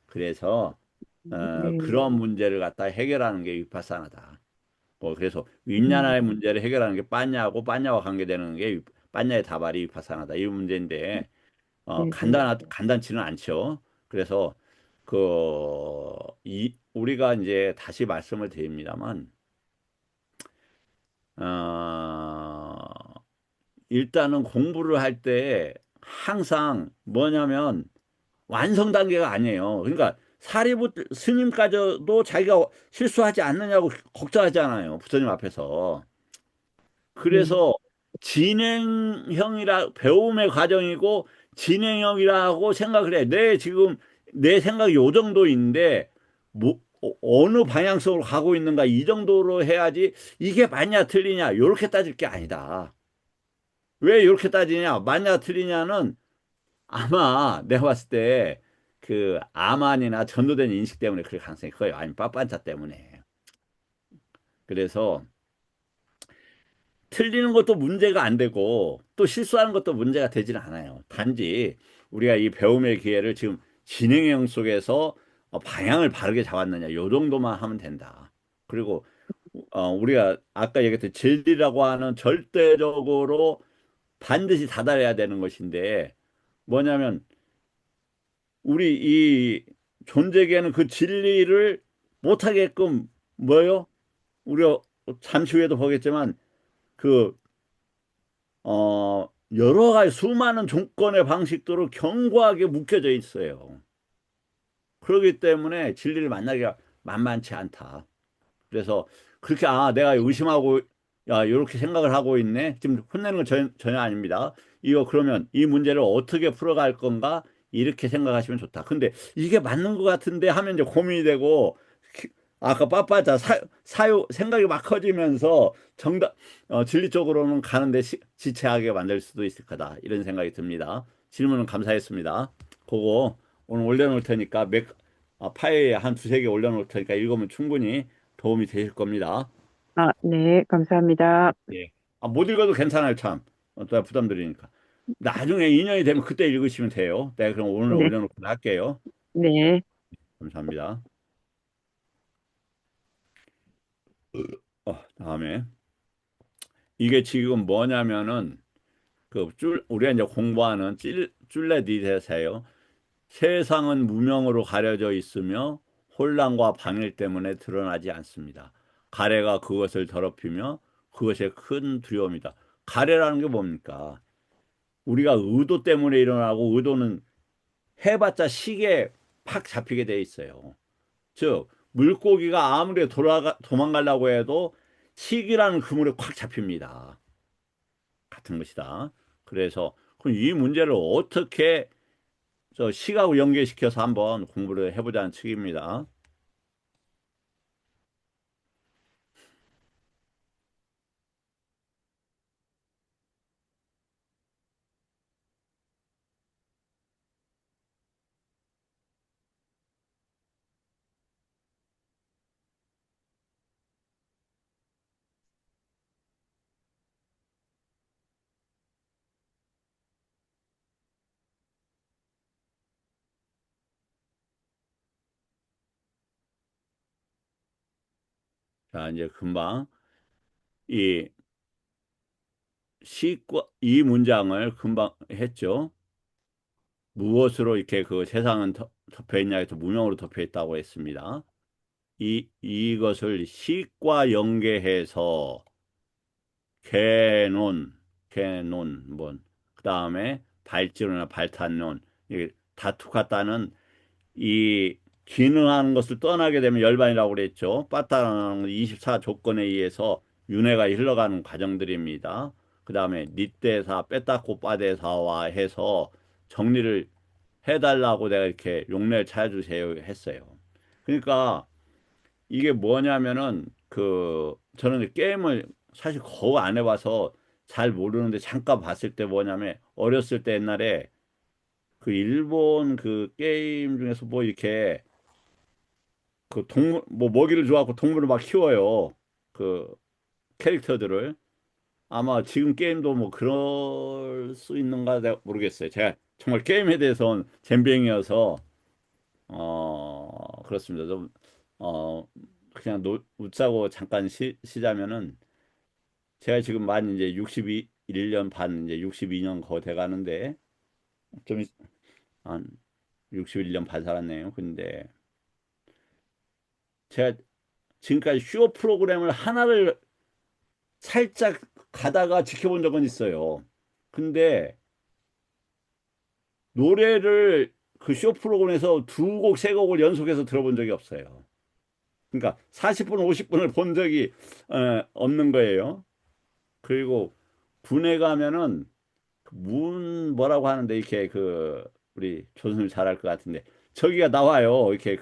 그래서 네, 그런 문제를 갖다 해결하는 게 위파사나다. 그래서 음, 윈야나의 문제를 해결하는 게 빠냐와 관계되는 게 빠냐의 다발이 위파사나다. 이 문제인데 네, 네, 간단치는 않죠. 그래서 우리가 이제 다시 말씀을 드립니다만 어, 일단은 공부를 할 때 항상 뭐냐면 완성 단계가 아니에요. 그러니까 사리부트 스님까지도 자기가 실수하지 않느냐고 걱정하잖아요. 부처님 앞에서. 네, 그래서 진행형이라 배움의 과정이고 진행형이라고 생각을 해. 지금 내 생각이 요 정도인데 어느 방향성으로 가고 있는가 이 정도로 해야지 이게 맞냐 틀리냐 이렇게 따질 게 아니다. 왜 이렇게 따지냐? 맞냐 틀리냐는 아마 내가 봤을 때 그 아만이나 전도된 인식 때문에 그럴 가능성이 커요. 아니면 빠빤차 때문에. 그래서 틀리는 것도 문제가 안 되고 또 실수하는 것도 문제가 되지는 않아요. 단지 우리가 이 배움의 기회를 지금 진행형 속에서 방향을 바르게 잡았느냐 요 정도만 하면 된다. 그리고 우리가 아까 얘기했던 진리라고 하는 절대적으로 반드시 다다려야 되는 것인데 뭐냐면 우리 이 존재계는 그 진리를 못하게끔 뭐요? 우리가 잠시 후에도 보겠지만 그 여러 가지 수많은 조건의 방식들로 견고하게 묶여져 있어요. 그렇기 때문에 진리를 만나기가 만만치 않다. 그래서 그렇게 내가 의심하고 이렇게 생각을 하고 있네. 지금 혼내는 건 전혀 아닙니다. 이거 그러면 이 문제를 어떻게 풀어갈 건가 이렇게 생각하시면 좋다. 근데 이게 맞는 것 같은데 하면 이제 고민이 되고 아까 빠빠자 사유 생각이 막 커지면서 진리 쪽으로는 가는데 지체하게 만들 수도 있을 거다. 이런 생각이 듭니다. 질문은 감사했습니다. 그거 오늘 올려놓을 테니까 파일에 한 두세 개 올려놓을 테니까 읽으면 충분히 도움이 되실 겁니다. 네, 감사합니다. 예. 못 읽어도 괜찮아요, 참. 또 부담드리니까. 나중에 인연이 되면 그때 읽으시면 돼요. 내가 그럼 오늘 네, 올려놓고 할게요. 네, 감사합니다. 다음에. 이게 지금 뭐냐면은, 우리가 이제 공부하는 쫄레디세요. 세상은 무명으로 가려져 있으며 혼란과 방해 때문에 드러나지 않습니다. 가래가 그것을 더럽히며 그것의 큰 두려움이다. 가래라는 게 뭡니까? 우리가 의도 때문에 일어나고 의도는 해봤자 식에 팍 잡히게 돼 있어요. 즉 물고기가 아무리 도망가려고 해도 식이라는 그물에 콱 잡힙니다. 같은 것이다. 그래서 그럼 이 문제를 어떻게 식하고 연계시켜서 한번 공부를 해보자는 측입니다. 자, 이제 금방 이 식과 이 문장을 금방 했죠. 무엇으로 이렇게 그 세상은 덮여 있냐 해서 무명으로 덮여 있다고 했습니다. 이것을 식과 연계해서 개논, 뭐, 그 다음에 발전이나 발탄론, 이게 다투갔다는 이 기능하는 것을 떠나게 되면 열반이라고 그랬죠. 빠따라는 24 조건에 의해서 윤회가 흘러가는 과정들입니다. 그 다음에 니떼사, 빼따꼬 빠데사와 해서 정리를 해달라고 내가 이렇게 용례를 찾아주세요 했어요. 그러니까 이게 뭐냐면은 저는 게임을 사실 거의 안 해봐서 잘 모르는데 잠깐 봤을 때 뭐냐면 어렸을 때 옛날에 그 일본 그 게임 중에서 뭐 이렇게 그 동물 뭐 먹이를 줘갖고 동물을 막 키워요. 그 캐릭터들을 아마 지금 게임도 뭐 그럴 수 있는가 내가 모르겠어요. 제가 정말 게임에 대해서는 젬병이어서 그렇습니다. 좀 그냥 웃자고 잠깐 쉬자면은 제가 지금 만 이제 61년 반 이제 62년 거의 돼 가는데 좀 한 61년 반 살았네요. 근데 제가 지금까지 쇼 프로그램을 하나를 살짝 가다가 지켜본 적은 있어요. 근데 노래를 그 쇼 프로그램에서 두 곡, 세 곡을 연속해서 들어본 적이 없어요. 그러니까 40분, 50분을 본 적이 없는 거예요. 그리고 군에 가면은 뭐라고 하는데 이렇게 우리 조선을 잘할 것 같은데 저기가 나와요. 이렇게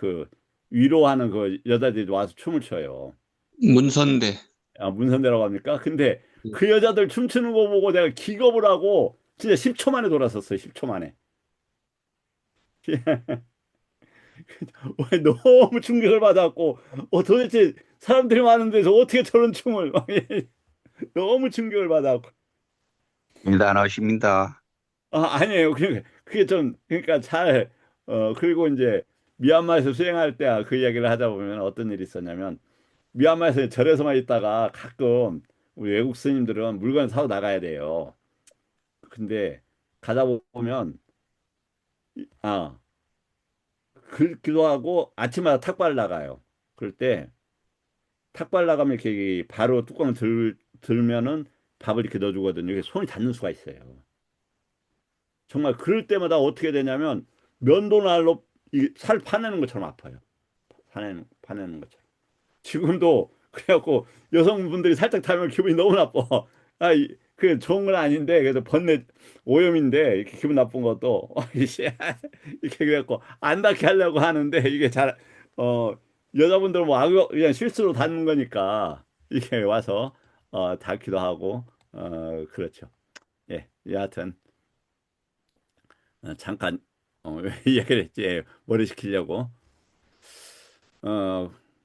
위로하는 그 여자들이 와서 춤을 춰요. 문선대. 아, 문선대라고 합니까? 근데 그 여자들 춤추는 거 보고 내가 기겁을 하고 진짜 10초 만에 돌았었어요. 10초 만에. 너무 충격을 받았고 도대체 사람들이 많은 데서 어떻게 저런 춤을 너무 충격을 받았고 일단하십니다. 아니에요. 그게 좀 그러니까 그리고 이제 미얀마에서 수행할 때 그 이야기를 하다 보면 어떤 일이 있었냐면 미얀마에서 절에서만 있다가 가끔 우리 외국 스님들은 물건 사고 나가야 돼요. 근데 가다 보면 아 기도하고 아침마다 탁발 나가요. 그럴 때 탁발 나가면 이렇게 바로 뚜껑을 들면은 밥을 이렇게 넣어주거든요. 이게 손이 닿는 수가 있어요. 정말 그럴 때마다 어떻게 되냐면 면도날로 살 파내는 것처럼 아파요. 파내는 것처럼. 지금도 그래갖고 여성분들이 살짝 타면 기분이 너무 나빠. 그 좋은 건 아닌데 그래도 번뇌 오염인데 이렇게 기분 나쁜 것도 이렇게 그래갖고 안 닿게 하려고 하는데 이게 여자분들 뭐 그냥 실수로 닿는 거니까 이게 와서 닿기도 하고 그렇죠. 예, 여하튼 잠깐 왜 이야기를 했지 머리 식히려고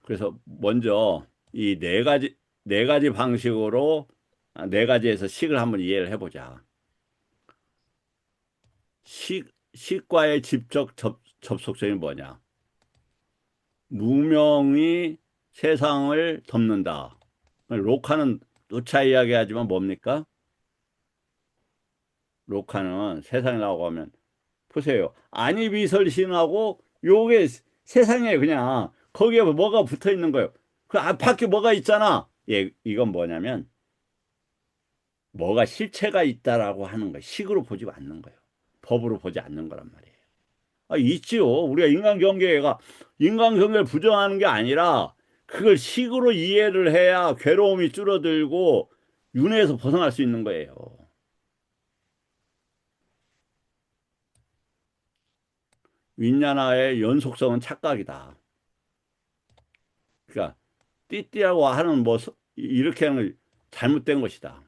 그래서 먼저 이 네 가지 방식으로 네 가지에서 식을 한번 이해를 해보자. 식과의 직접 접속점이 뭐냐? 무명이 세상을 덮는다. 로카는 누차 이야기하지만 뭡니까? 로카는 세상이라고 하면 보세요. 안이비설신하고 요게 세상에 그냥 거기에 뭐가 붙어 있는 거예요. 그 앞밖에 뭐가 있잖아. 예, 이건 뭐냐면 뭐가 실체가 있다라고 하는 거예요. 식으로 보지 않는 거예요. 법으로 보지 않는 거란 말이에요. 아, 있지요. 우리가 인간관계를 부정하는 게 아니라 그걸 식으로 이해를 해야 괴로움이 줄어들고 윤회에서 벗어날 수 있는 거예요. 윈야나의 연속성은 착각이다. 그러니까 띠띠라고 하는 뭐 이렇게 하는 걸 잘못된 것이다.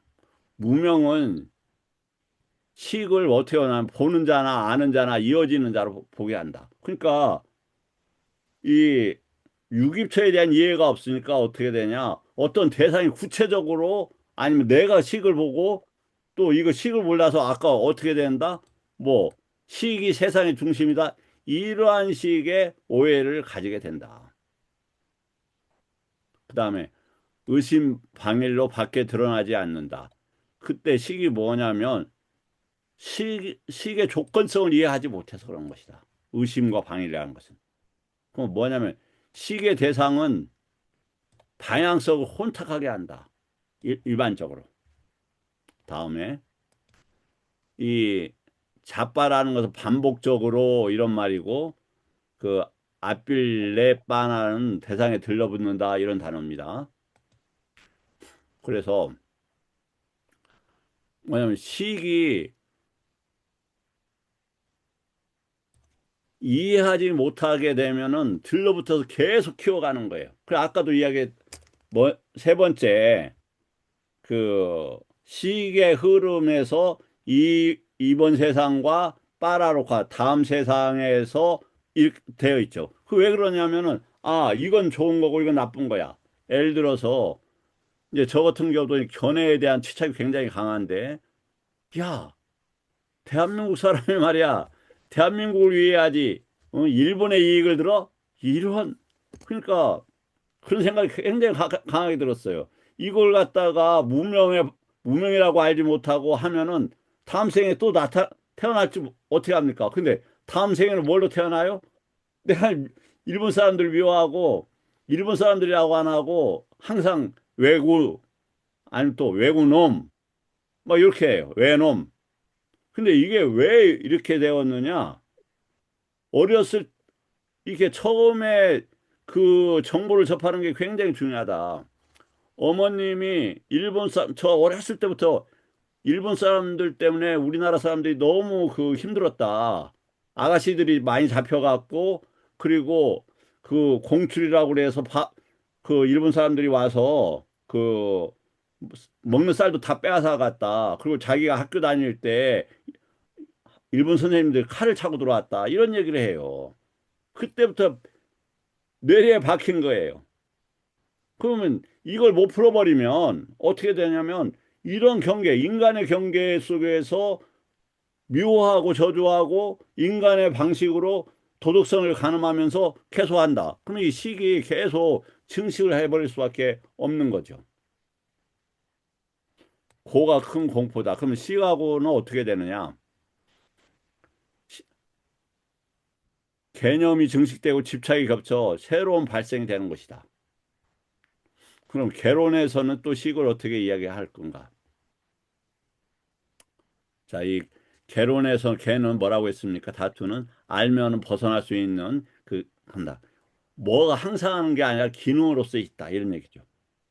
무명은 식을 어떻게 하냐면 보는 자나 아는 자나 이어지는 자로 보게 한다. 그러니까 이 유기체에 대한 이해가 없으니까 어떻게 되냐? 어떤 대상이 구체적으로 아니면 내가 식을 보고 또 이거 식을 몰라서 아까 어떻게 된다? 뭐 식이 세상의 중심이다. 이러한 식의 오해를 가지게 된다. 그다음에 의심 방일로 밖에 드러나지 않는다. 그때 식이 뭐냐면 식의 조건성을 이해하지 못해서 그런 것이다. 의심과 방일이라는 것은. 그럼 뭐냐면 식의 대상은 방향성을 혼탁하게 한다. 일반적으로. 다음에 이 자빠라는 것은 반복적으로 이런 말이고 그 아필레빠나는 대상에 들러붙는다 이런 단어입니다. 그래서 뭐냐면 식이 이해하지 못하게 되면은 들러붙어서 계속 키워가는 거예요. 그래 아까도 이야기 뭐 세 번째 그 식의 흐름에서 이번 세상과 빠라로카 다음 세상에서 되어 있죠. 그 왜 그러냐면은 아 이건 좋은 거고 이건 나쁜 거야. 예를 들어서 이제 저 같은 경우도 견해에 대한 치착이 굉장히 강한데 야 대한민국 사람이 말이야 대한민국을 위해야지 일본의 이익을 들어 이런 그러니까 그런 생각이 굉장히 강하게 들었어요. 이걸 갖다가 무명이라고 알지 못하고 하면은 다음 생에 또 태어날지 어떻게 합니까? 근데 다음 생에는 뭘로 태어나요? 내가 일본 사람들 미워하고 일본 사람들이라고 안 하고 항상 외구 아니면 또 외구놈 뭐 이렇게 해요. 외놈. 근데 이게 왜 이렇게 되었느냐? 어렸을 이게 처음에 그 정보를 접하는 게 굉장히 중요하다. 어머님이 저 어렸을 때부터 일본 사람들 때문에 우리나라 사람들이 너무 그 힘들었다. 아가씨들이 많이 잡혀갔고, 그리고 그 공출이라고 그래서 그 일본 사람들이 와서 그 먹는 쌀도 다 빼앗아 갔다. 그리고 자기가 학교 다닐 때 일본 선생님들 칼을 차고 들어왔다. 이런 얘기를 해요. 그때부터 뇌리에 박힌 거예요. 그러면 이걸 못 풀어버리면 어떻게 되냐면 이런 경계, 인간의 경계 속에서 미워하고 저주하고 인간의 방식으로 도덕성을 가늠하면서 계속한다. 그러면 이 식이 계속 증식을 해버릴 수밖에 없는 거죠. 고가 큰 공포다. 그러면 식하고는 어떻게 되느냐? 개념이 증식되고 집착이 겹쳐 새로운 발생이 되는 것이다. 그럼 개론에서는 또 식을 어떻게 이야기할 건가? 자, 이 개론에서 개는 뭐라고 했습니까? 다투는 알면은 벗어날 수 있는 한다. 뭐가 항상 하는 게 아니라 기능으로서 있다. 이런 얘기죠.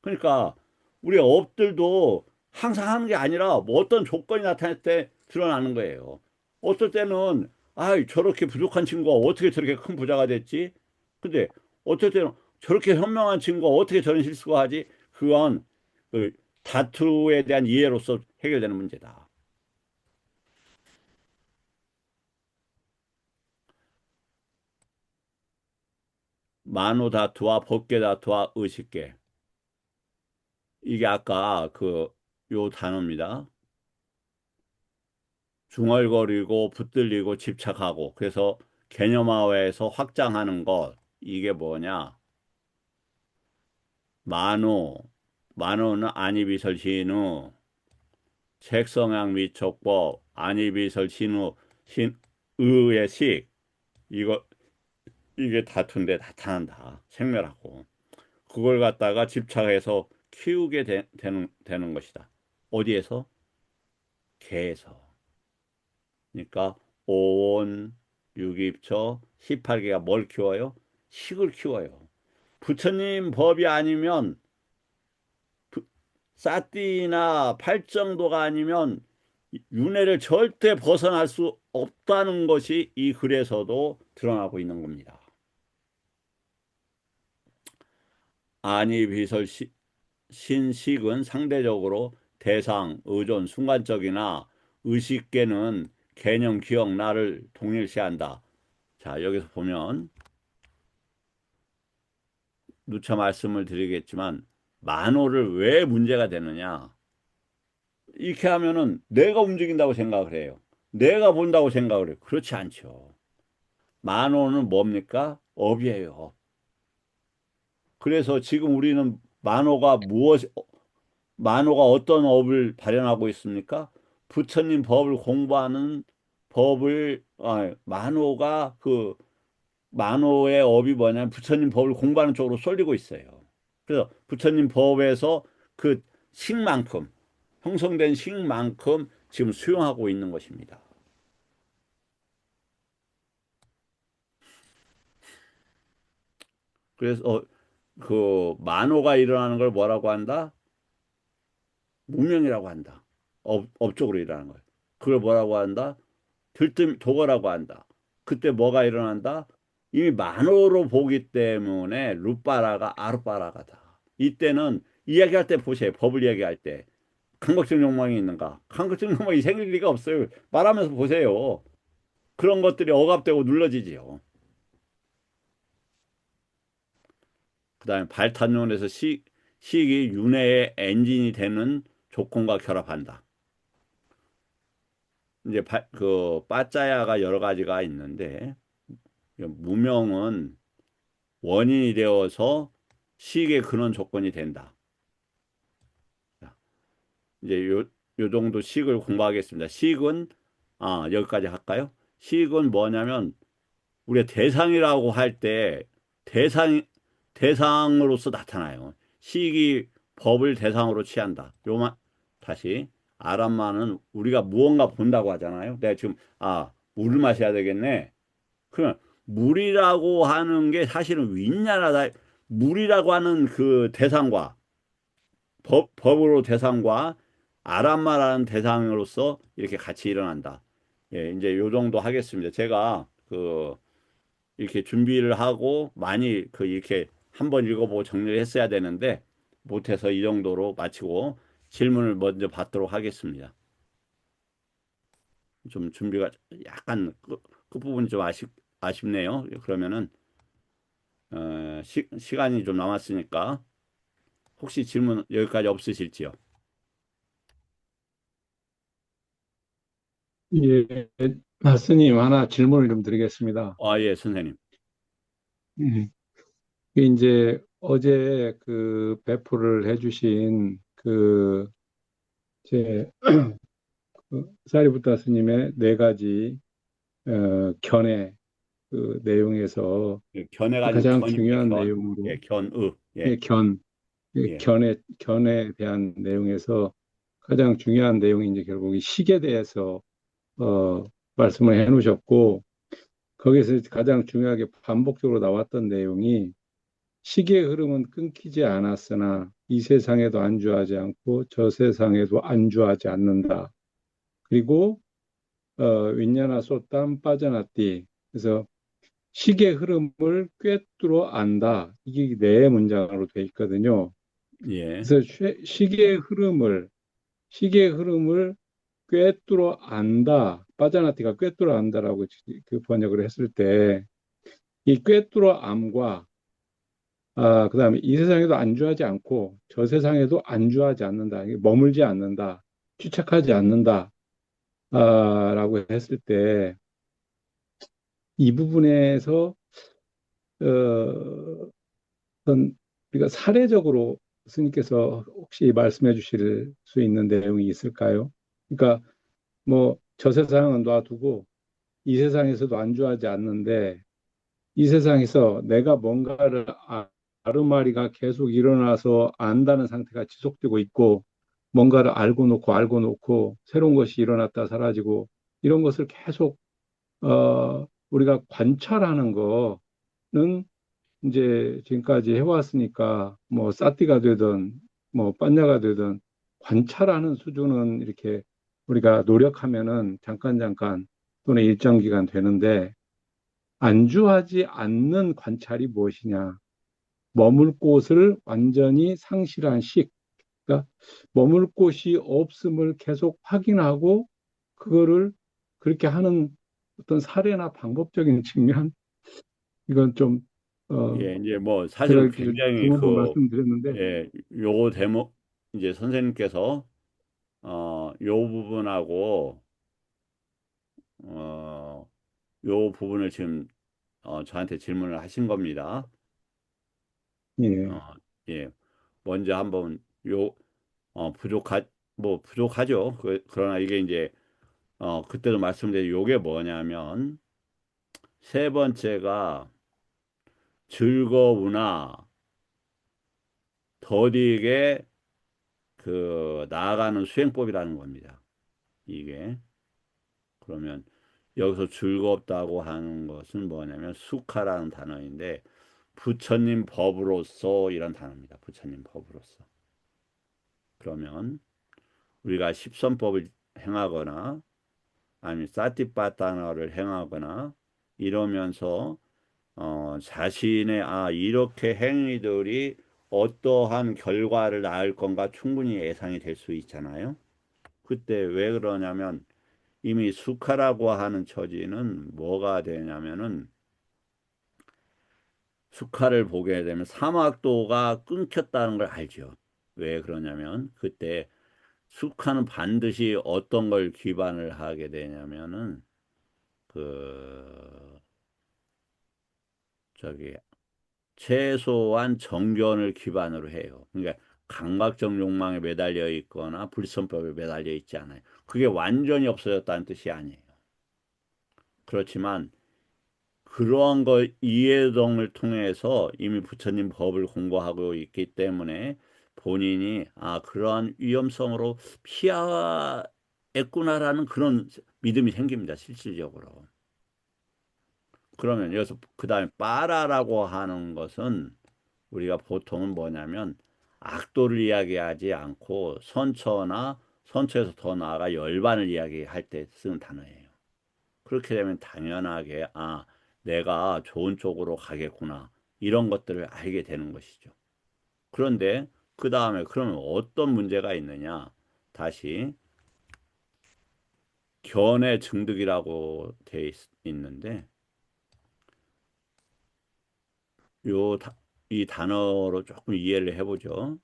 그러니까 우리 업들도 항상 하는 게 아니라 뭐 어떤 조건이 나타날 때 드러나는 거예요. 어떨 때는 아, 저렇게 부족한 친구가 어떻게 저렇게 큰 부자가 됐지? 근데 어떨 때는 저렇게 현명한 친구가 어떻게 저런 실수가 하지? 그건 그 다투에 대한 이해로서 해결되는 문제다. 만호 다투와 법계 다투와 의식계. 이게 아까 요 단어입니다. 중얼거리고 붙들리고 집착하고 그래서 개념화해서 확장하는 것. 이게 뭐냐? 만호. 만호는 안이비설 신우. 색성향 미촉법. 안이비설 신우. 의의 식. 이게 다투인데 나타난다. 생멸하고. 그걸 갖다가 집착해서 키우게 되는 것이다. 어디에서? 개에서. 그러니까 오온, 육입처, 18개가 뭘 키워요? 식을 키워요. 부처님 법이 아니면 사띠나 팔정도가 아니면 윤회를 절대 벗어날 수 없다는 것이 이 글에서도 드러나고 있는 겁니다. 아니 비설 신식은 상대적으로 대상, 의존, 순간적이나 의식계는 개념, 기억, 나를 동일시한다. 자, 여기서 보면 누차 말씀을 드리겠지만 만호를 왜 문제가 되느냐? 이렇게 하면은 내가 움직인다고 생각을 해요. 내가 본다고 생각을 해요. 그렇지 않죠. 만호는 뭡니까? 업이에요. 그래서 지금 우리는 만호가 어떤 업을 발현하고 있습니까? 부처님 법을 공부하는 만호가 만호의 업이 뭐냐면 부처님 법을 공부하는 쪽으로 쏠리고 있어요. 그래서 부처님 법에서 그 식만큼, 형성된 식만큼 지금 수용하고 있는 것입니다. 그래서 그 만호가 일어나는 걸 뭐라고 한다? 무명이라고 한다. 업적으로 일어나는 거예요. 그걸 뭐라고 한다? 도거라고 한다. 그때 뭐가 일어난다? 이미 만호로 보기 때문에 룻바라가 아룻바라가다. 이때는 이야기할 때 보세요. 법을 이야기할 때. 강박적 욕망이 있는가? 강박적 욕망이 생길 리가 없어요. 말하면서 보세요. 그런 것들이 억압되고 눌러지지요. 그 다음에 발탄론에서 식이 윤회의 엔진이 되는 조건과 결합한다. 이제 빠짜야가 여러 가지가 있는데 무명은 원인이 되어서 식의 근원 조건이 된다. 이제 요 정도 식을 공부하겠습니다. 식은 여기까지 할까요? 식은 뭐냐면 우리가 대상이라고 할 때 대상으로서 나타나요. 식이 법을 대상으로 취한다. 다시 아람마는 우리가 무언가 본다고 하잖아요. 내가 지금 물을 마셔야 되겠네. 그러면 물이라고 하는 게 사실은 윈냐라다. 물이라고 하는 그 대상과 법으로 대상과 아람마라는 대상으로서 이렇게 같이 일어난다. 예, 이제 요 정도 하겠습니다. 제가 이렇게 준비를 하고 많이 이렇게 한번 읽어보고 정리를 했어야 되는데 못해서 이 정도로 마치고 질문을 먼저 받도록 하겠습니다. 좀 준비가 약간 끝부분이 좀 아쉽네요. 그러면은 시간이 좀 남았으니까 혹시 질문 여기까지 없으실지요? 예, 스님 하나 질문을 좀 드리겠습니다. 예, 선생님. 예. 이제 어제 배포를 해주신 제 사리부타 스님의 네 가지 견해 내용에서 견해가 아니고 가장 견입니다. 중요한 견. 내용으로 예, 견의. 예, 예, 예, 견해에 대한 내용에서 가장 중요한 내용이 이제 결국 이 식에 대해서 말씀을 해놓으셨고 거기서 가장 중요하게 반복적으로 나왔던 내용이 시계의 흐름은 끊기지 않았으나 이 세상에도 안주하지 않고 저 세상에도 안주하지 않는다. 그리고 윈냐나소 땀 빠져났디. 그래서 시계의 흐름을 꿰뚫어 안다. 이게 네 문장으로 돼 있거든요. 예, 그래서 시계의 흐름을 꿰뚫어 안다. 빠져나티가 꿰뚫어 안다라고 그 번역을 했을 때 이 꿰뚫어 암과 그다음에 이 세상에도 안주하지 않고 저 세상에도 안주하지 않는다. 머물지 않는다. 취착하지 않는다. 라고 했을 때 이 부분에서 어, 어떤 우리가 사례적으로 스님께서 혹시 말씀해 주실 수 있는 내용이 있을까요? 그러니까 뭐 저 세상은 놔두고 이 세상에서도 안주하지 않는데 이 세상에서 내가 뭔가를 가르마리가 계속 일어나서 안다는 상태가 지속되고 있고, 뭔가를 알고 놓고 새로운 것이 일어났다 사라지고, 이런 것을 계속 우리가 관찰하는 거는 이제 지금까지 해왔으니까, 뭐 사띠가 되든 뭐 빠냐가 되든 관찰하는 수준은 이렇게 우리가 노력하면은 잠깐 또는 일정 기간 되는데, 안주하지 않는 관찰이 무엇이냐? 머물 곳을 완전히 상실한 식. 그러니까 머물 곳이 없음을 계속 확인하고 그거를 그렇게 하는 어떤 사례나 방법적인 측면, 이건 좀 예, 이제 뭐 사실 제가 굉장히 지난번 말씀드렸는데, 예, 요 대목 이제 선생님께서 요 부분하고 어, 요 부분을 지금 저한테 질문을 하신 겁니다. 예, 어, 예, 먼저 한번 요 부족하 뭐 부족하죠. 그러나 이게 이제 그때도 말씀드린 요게 뭐냐면 세 번째가 즐거우나 더디게 나아가는 수행법이라는 겁니다. 이게 그러면 여기서 즐겁다고 하는 것은 뭐냐면 수카라는 단어인데 부처님 법으로서 이런 단어입니다. 부처님 법으로서. 그러면 우리가 십선법을 행하거나 아니면 사티파타나를 행하거나 이러면서 자신의 이렇게 행위들이 어떠한 결과를 낳을 건가 충분히 예상이 될 수 있잖아요. 그때 왜 그러냐면 이미 수카라고 하는 처지는 뭐가 되냐면은 수카를 보게 되면 사막도가 끊겼다는 걸 알죠. 왜 그러냐면 그때 수카는 반드시 어떤 걸 기반을 하게 되냐면은 그 저기 최소한 정견을 기반으로 해요. 그러니까 강박적 욕망에 매달려 있거나 불선법에 매달려 있지 않아요. 그게 완전히 없어졌다는 뜻이 아니에요. 그렇지만 그러한 걸 이해동을 통해서 이미 부처님 법을 공부하고 있기 때문에 본인이 그러한 위험성으로 피하했구나라는 그런 믿음이 생깁니다. 실질적으로. 그러면 여기서 그 다음에 빠라라고 하는 것은 우리가 보통은 뭐냐면 악도를 이야기하지 않고 선처나 선처에서 더 나아가 열반을 이야기할 때 쓰는 단어예요. 그렇게 되면 당연하게 내가 좋은 쪽으로 가겠구나 이런 것들을 알게 되는 것이죠. 그런데 그 다음에 그러면 어떤 문제가 있느냐? 다시 견해 증득이라고 돼 있는데 요 이 단어로 조금 이해를 해보죠.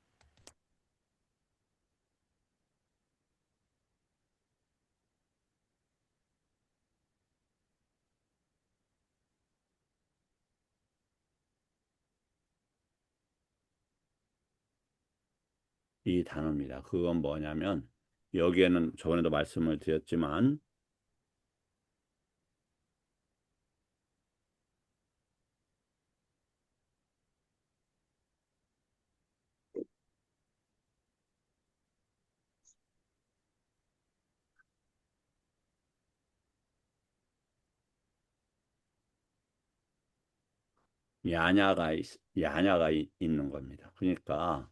이 단어입니다. 그건 뭐냐면 여기에는 저번에도 말씀을 드렸지만 야냐가 있는 겁니다. 그러니까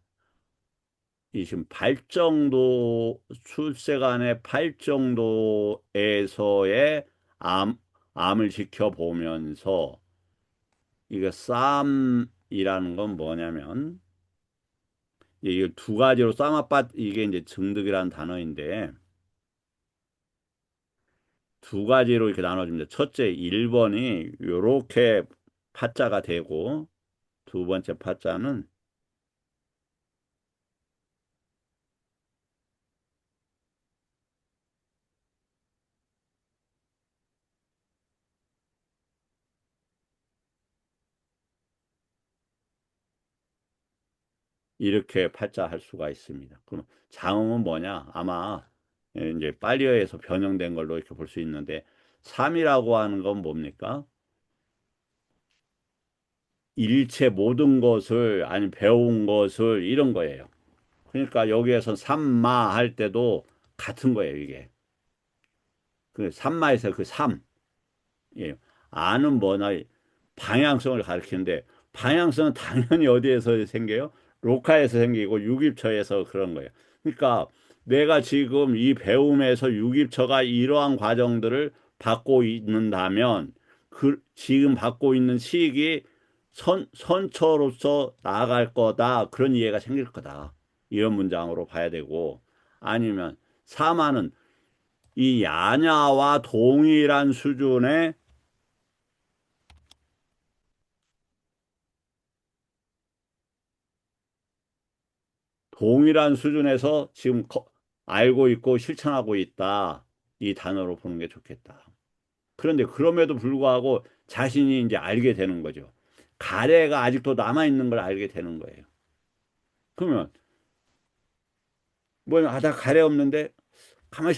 이 지금 발정도 출세간의 발정도에서의 암 암을 지켜보면서 이게 쌈이라는 건 뭐냐면 이게 두 가지로 쌈아빠 이게 이제 증득이라는 단어인데 두 가지로 이렇게 나눠집니다. 첫째 1번이 요렇게 파자가 되고 두 번째 파자는 이렇게 팔자할 수가 있습니다. 그럼 장음은 뭐냐? 아마 이제 빨리어에서 변형된 걸로 이렇게 볼 수 있는데 3이라고 하는 건 뭡니까? 일체 모든 것을 아니 배운 것을 이런 거예요. 그러니까 여기에서 삼마 할 때도 같은 거예요, 이게. 그 삼마에서 그 삼. 예. 아는 뭐나 방향성을 가리키는데 방향성은 당연히 어디에서 생겨요? 로카에서 생기고 유깁처에서 그런 거예요. 그러니까 내가 지금 이 배움에서 유깁처가 이러한 과정들을 받고 있는다면 그 지금 받고 있는 시기 선처로서 나아갈 거다. 그런 이해가 생길 거다. 이런 문장으로 봐야 되고 아니면 사마는 이 야냐와 동일한 수준의 동일한 수준에서 지금 알고 있고 실천하고 있다. 이 단어로 보는 게 좋겠다. 그런데 그럼에도 불구하고 자신이 이제 알게 되는 거죠. 가래가 아직도 남아있는 걸 알게 되는 거예요. 그러면 뭐, 아, 나 가래 없는데 가만히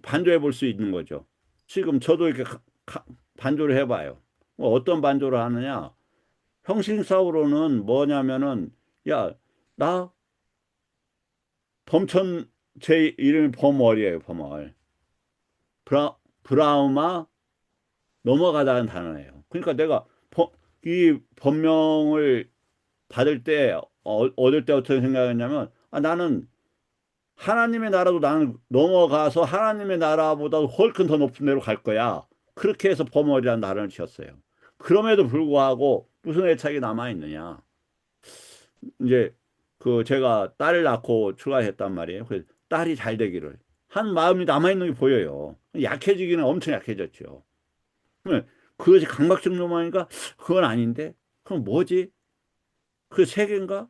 반조해 볼 수 있는 거죠. 지금 저도 이렇게 반조를 해봐요. 뭐 어떤 반조를 하느냐? 형식사고로는 뭐냐면은, 야, 나 범천, 제 이름이 범월이에요, 범월. 브라우마 넘어가다는 단어예요. 그러니까 내가 이 법명을 받을 때 얻을 때 어떻게 생각했냐면 아, 나는 하나님의 나라도 나는 넘어가서 하나님의 나라보다 훨씬 더 높은 데로 갈 거야. 그렇게 해서 범월이라는 단어를 지었어요. 그럼에도 불구하고 무슨 애착이 남아 있느냐? 이제 그 제가 딸을 낳고 출가했단 말이에요. 그래서 딸이 잘 되기를 한 마음이 남아 있는 게 보여요. 약해지기는 엄청 약해졌죠. 그러면 그것이 강박증 노망인가? 그건 아닌데. 그럼 뭐지? 그 세계인가?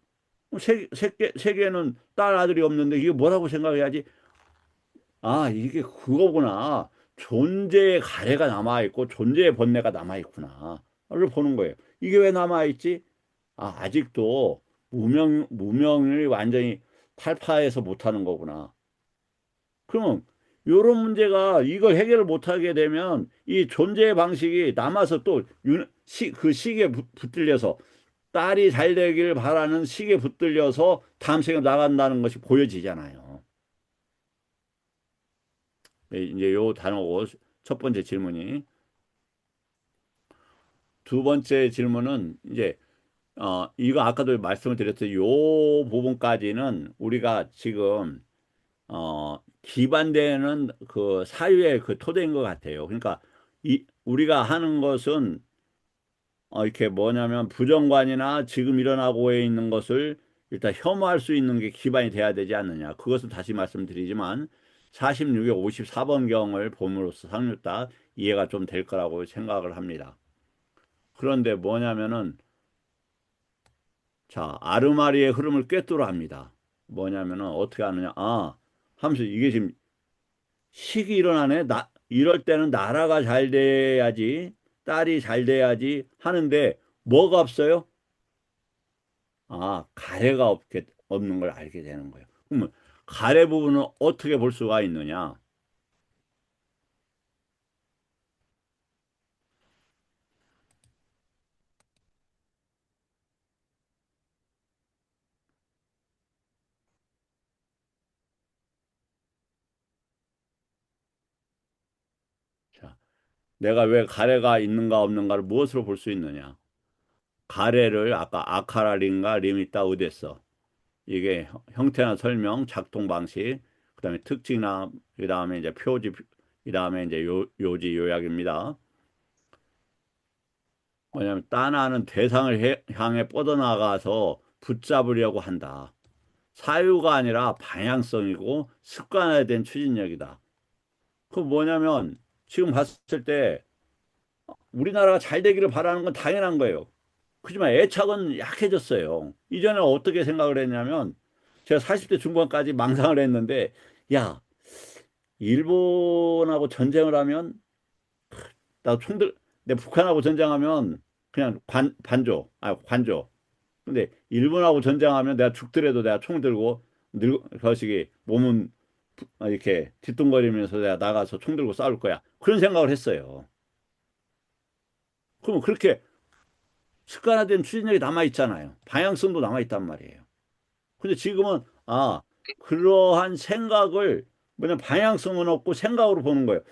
세계는 딸 아들이 없는데 이게 뭐라고 생각해야지? 아, 이게 그거구나. 존재의 가래가 남아있고 존재의 번뇌가 남아있구나. 를 보는 거예요. 이게 왜 남아있지? 아, 아직도 무명을 완전히 탈파해서 못하는 거구나. 그러면 요런 문제가 이걸 해결을 못하게 되면 이 존재의 방식이 남아서 또 그 시기에 붙들려서 딸이 잘 되길 바라는 시기에 붙들려서 다음 생에 나간다는 것이 보여지잖아요. 네, 이제 요 단어고 첫 번째 질문이 두 번째 질문은 이제 이거 아까도 말씀을 드렸듯이 요 부분까지는 우리가 지금 기반되는 그 사유의 그 토대인 것 같아요. 그러니까 우리가 하는 것은 이렇게 뭐냐면 부정관이나 지금 일어나고 있는 것을 일단 혐오할 수 있는 게 기반이 돼야 되지 않느냐. 그것은 다시 말씀드리지만 46의 54번경을 봄으로써 상류다 이해가 좀 될 거라고 생각을 합니다. 그런데 뭐냐면은 자 아르마리의 흐름을 꿰뚫어 합니다. 뭐냐면은 어떻게 하느냐. 하면서 이게 지금 식이 일어나네. 이럴 때는 나라가 잘 돼야지, 딸이 잘 돼야지 하는데 뭐가 없어요? 가래가 없는 걸 알게 되는 거예요. 그러면 가래 부분은 어떻게 볼 수가 있느냐? 자, 내가 왜 가래가 있는가 없는가를 무엇으로 볼 수 있느냐? 가래를 아까 아카라린가 리미타 우데서 이게 형태나 설명, 작동 방식, 그다음에 특징이나 그다음에 이제 표지, 그다음에 이제 요지 요약입니다. 뭐냐면 따나는 대상을 향해 뻗어나가서 붙잡으려고 한다. 사유가 아니라 방향성이고 습관화된 추진력이다. 그 뭐냐면 지금 봤을 때 우리나라가 잘 되기를 바라는 건 당연한 거예요. 그렇지만 애착은 약해졌어요. 이전에 어떻게 생각을 했냐면 제가 40대 중반까지 망상을 했는데 야, 일본하고 전쟁을 하면 나 총들 내 북한하고 전쟁하면 그냥 관조. 근데 일본하고 전쟁하면 내가 죽더라도 내가 총 들고 거시기 몸은 이렇게 뒤뚱거리면서 내가 나가서 총 들고 싸울 거야. 그런 생각을 했어요. 그럼 그렇게 습관화된 추진력이 남아 있잖아요. 방향성도 남아 있단 말이에요. 근데 지금은 그러한 생각을 뭐냐 방향성은 없고 생각으로 보는 거예요.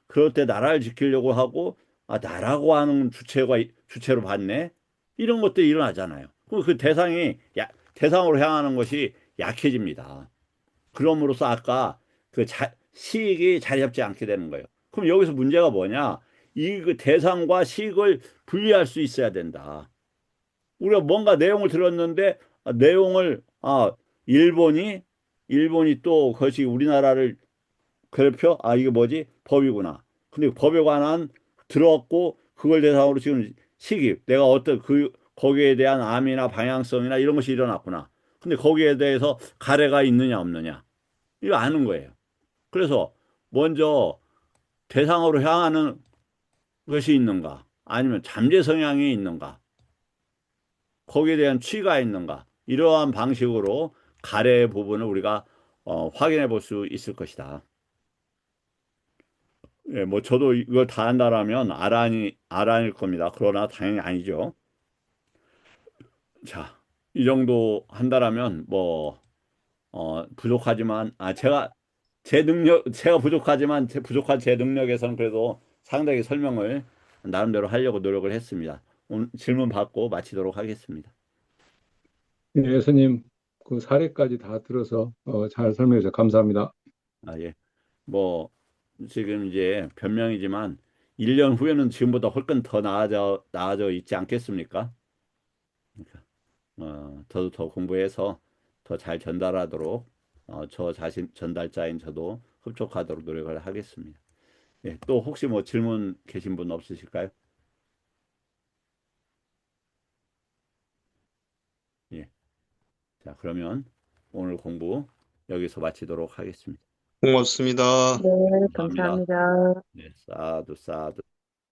그럴 때 나라를 지키려고 하고 나라고 하는 주체로 봤네. 이런 것들이 일어나잖아요. 그럼 그 대상으로 향하는 것이 약해집니다. 그럼으로써 아까 시익이 자리 잡지 않게 되는 거예요. 그럼 여기서 문제가 뭐냐? 그 대상과 시익을 분리할 수 있어야 된다. 우리가 뭔가 내용을 들었는데 내용을 일본이 또 그것이 우리나라를 괴롭혀? 이게 뭐지? 법이구나. 근데 법에 관한 들어왔고 그걸 대상으로 지금 시기 내가 거기에 대한 암이나 방향성이나 이런 것이 일어났구나. 근데 거기에 대해서 가래가 있느냐 없느냐 이거 아는 거예요. 그래서 먼저 대상으로 향하는 것이 있는가 아니면 잠재 성향이 있는가 거기에 대한 취가 있는가 이러한 방식으로 가래 부분을 우리가 확인해 볼 수 있을 것이다. 예, 뭐 저도 이걸 다 한다라면 아란일 겁니다. 그러나 당연히 아니죠. 자, 이 정도 한다라면 부족하지만 제가 부족하지만 부족한 제 능력에서는 그래도 상당히 설명을 나름대로 하려고 노력을 했습니다. 오늘 질문 받고 마치도록 하겠습니다. 네, 예수님 그 사례까지 다 들어서 잘 설명해 주셔서 감사합니다. 예. 뭐 지금 이제 변명이지만 1년 후에는 지금보다 훨씬 더 나아져 있지 않겠습니까? 그러니까 저도 더 공부해서 더 잘 전달하도록 저 자신 전달자인 저도 흡족하도록 노력을 하겠습니다. 예, 또 혹시 뭐 질문 계신 분 없으실까요? 예. 자, 그러면 오늘 공부 여기서 마치도록 하겠습니다. 고맙습니다. 네, 감사합니다. 감사합니다. 네, 사두 사두.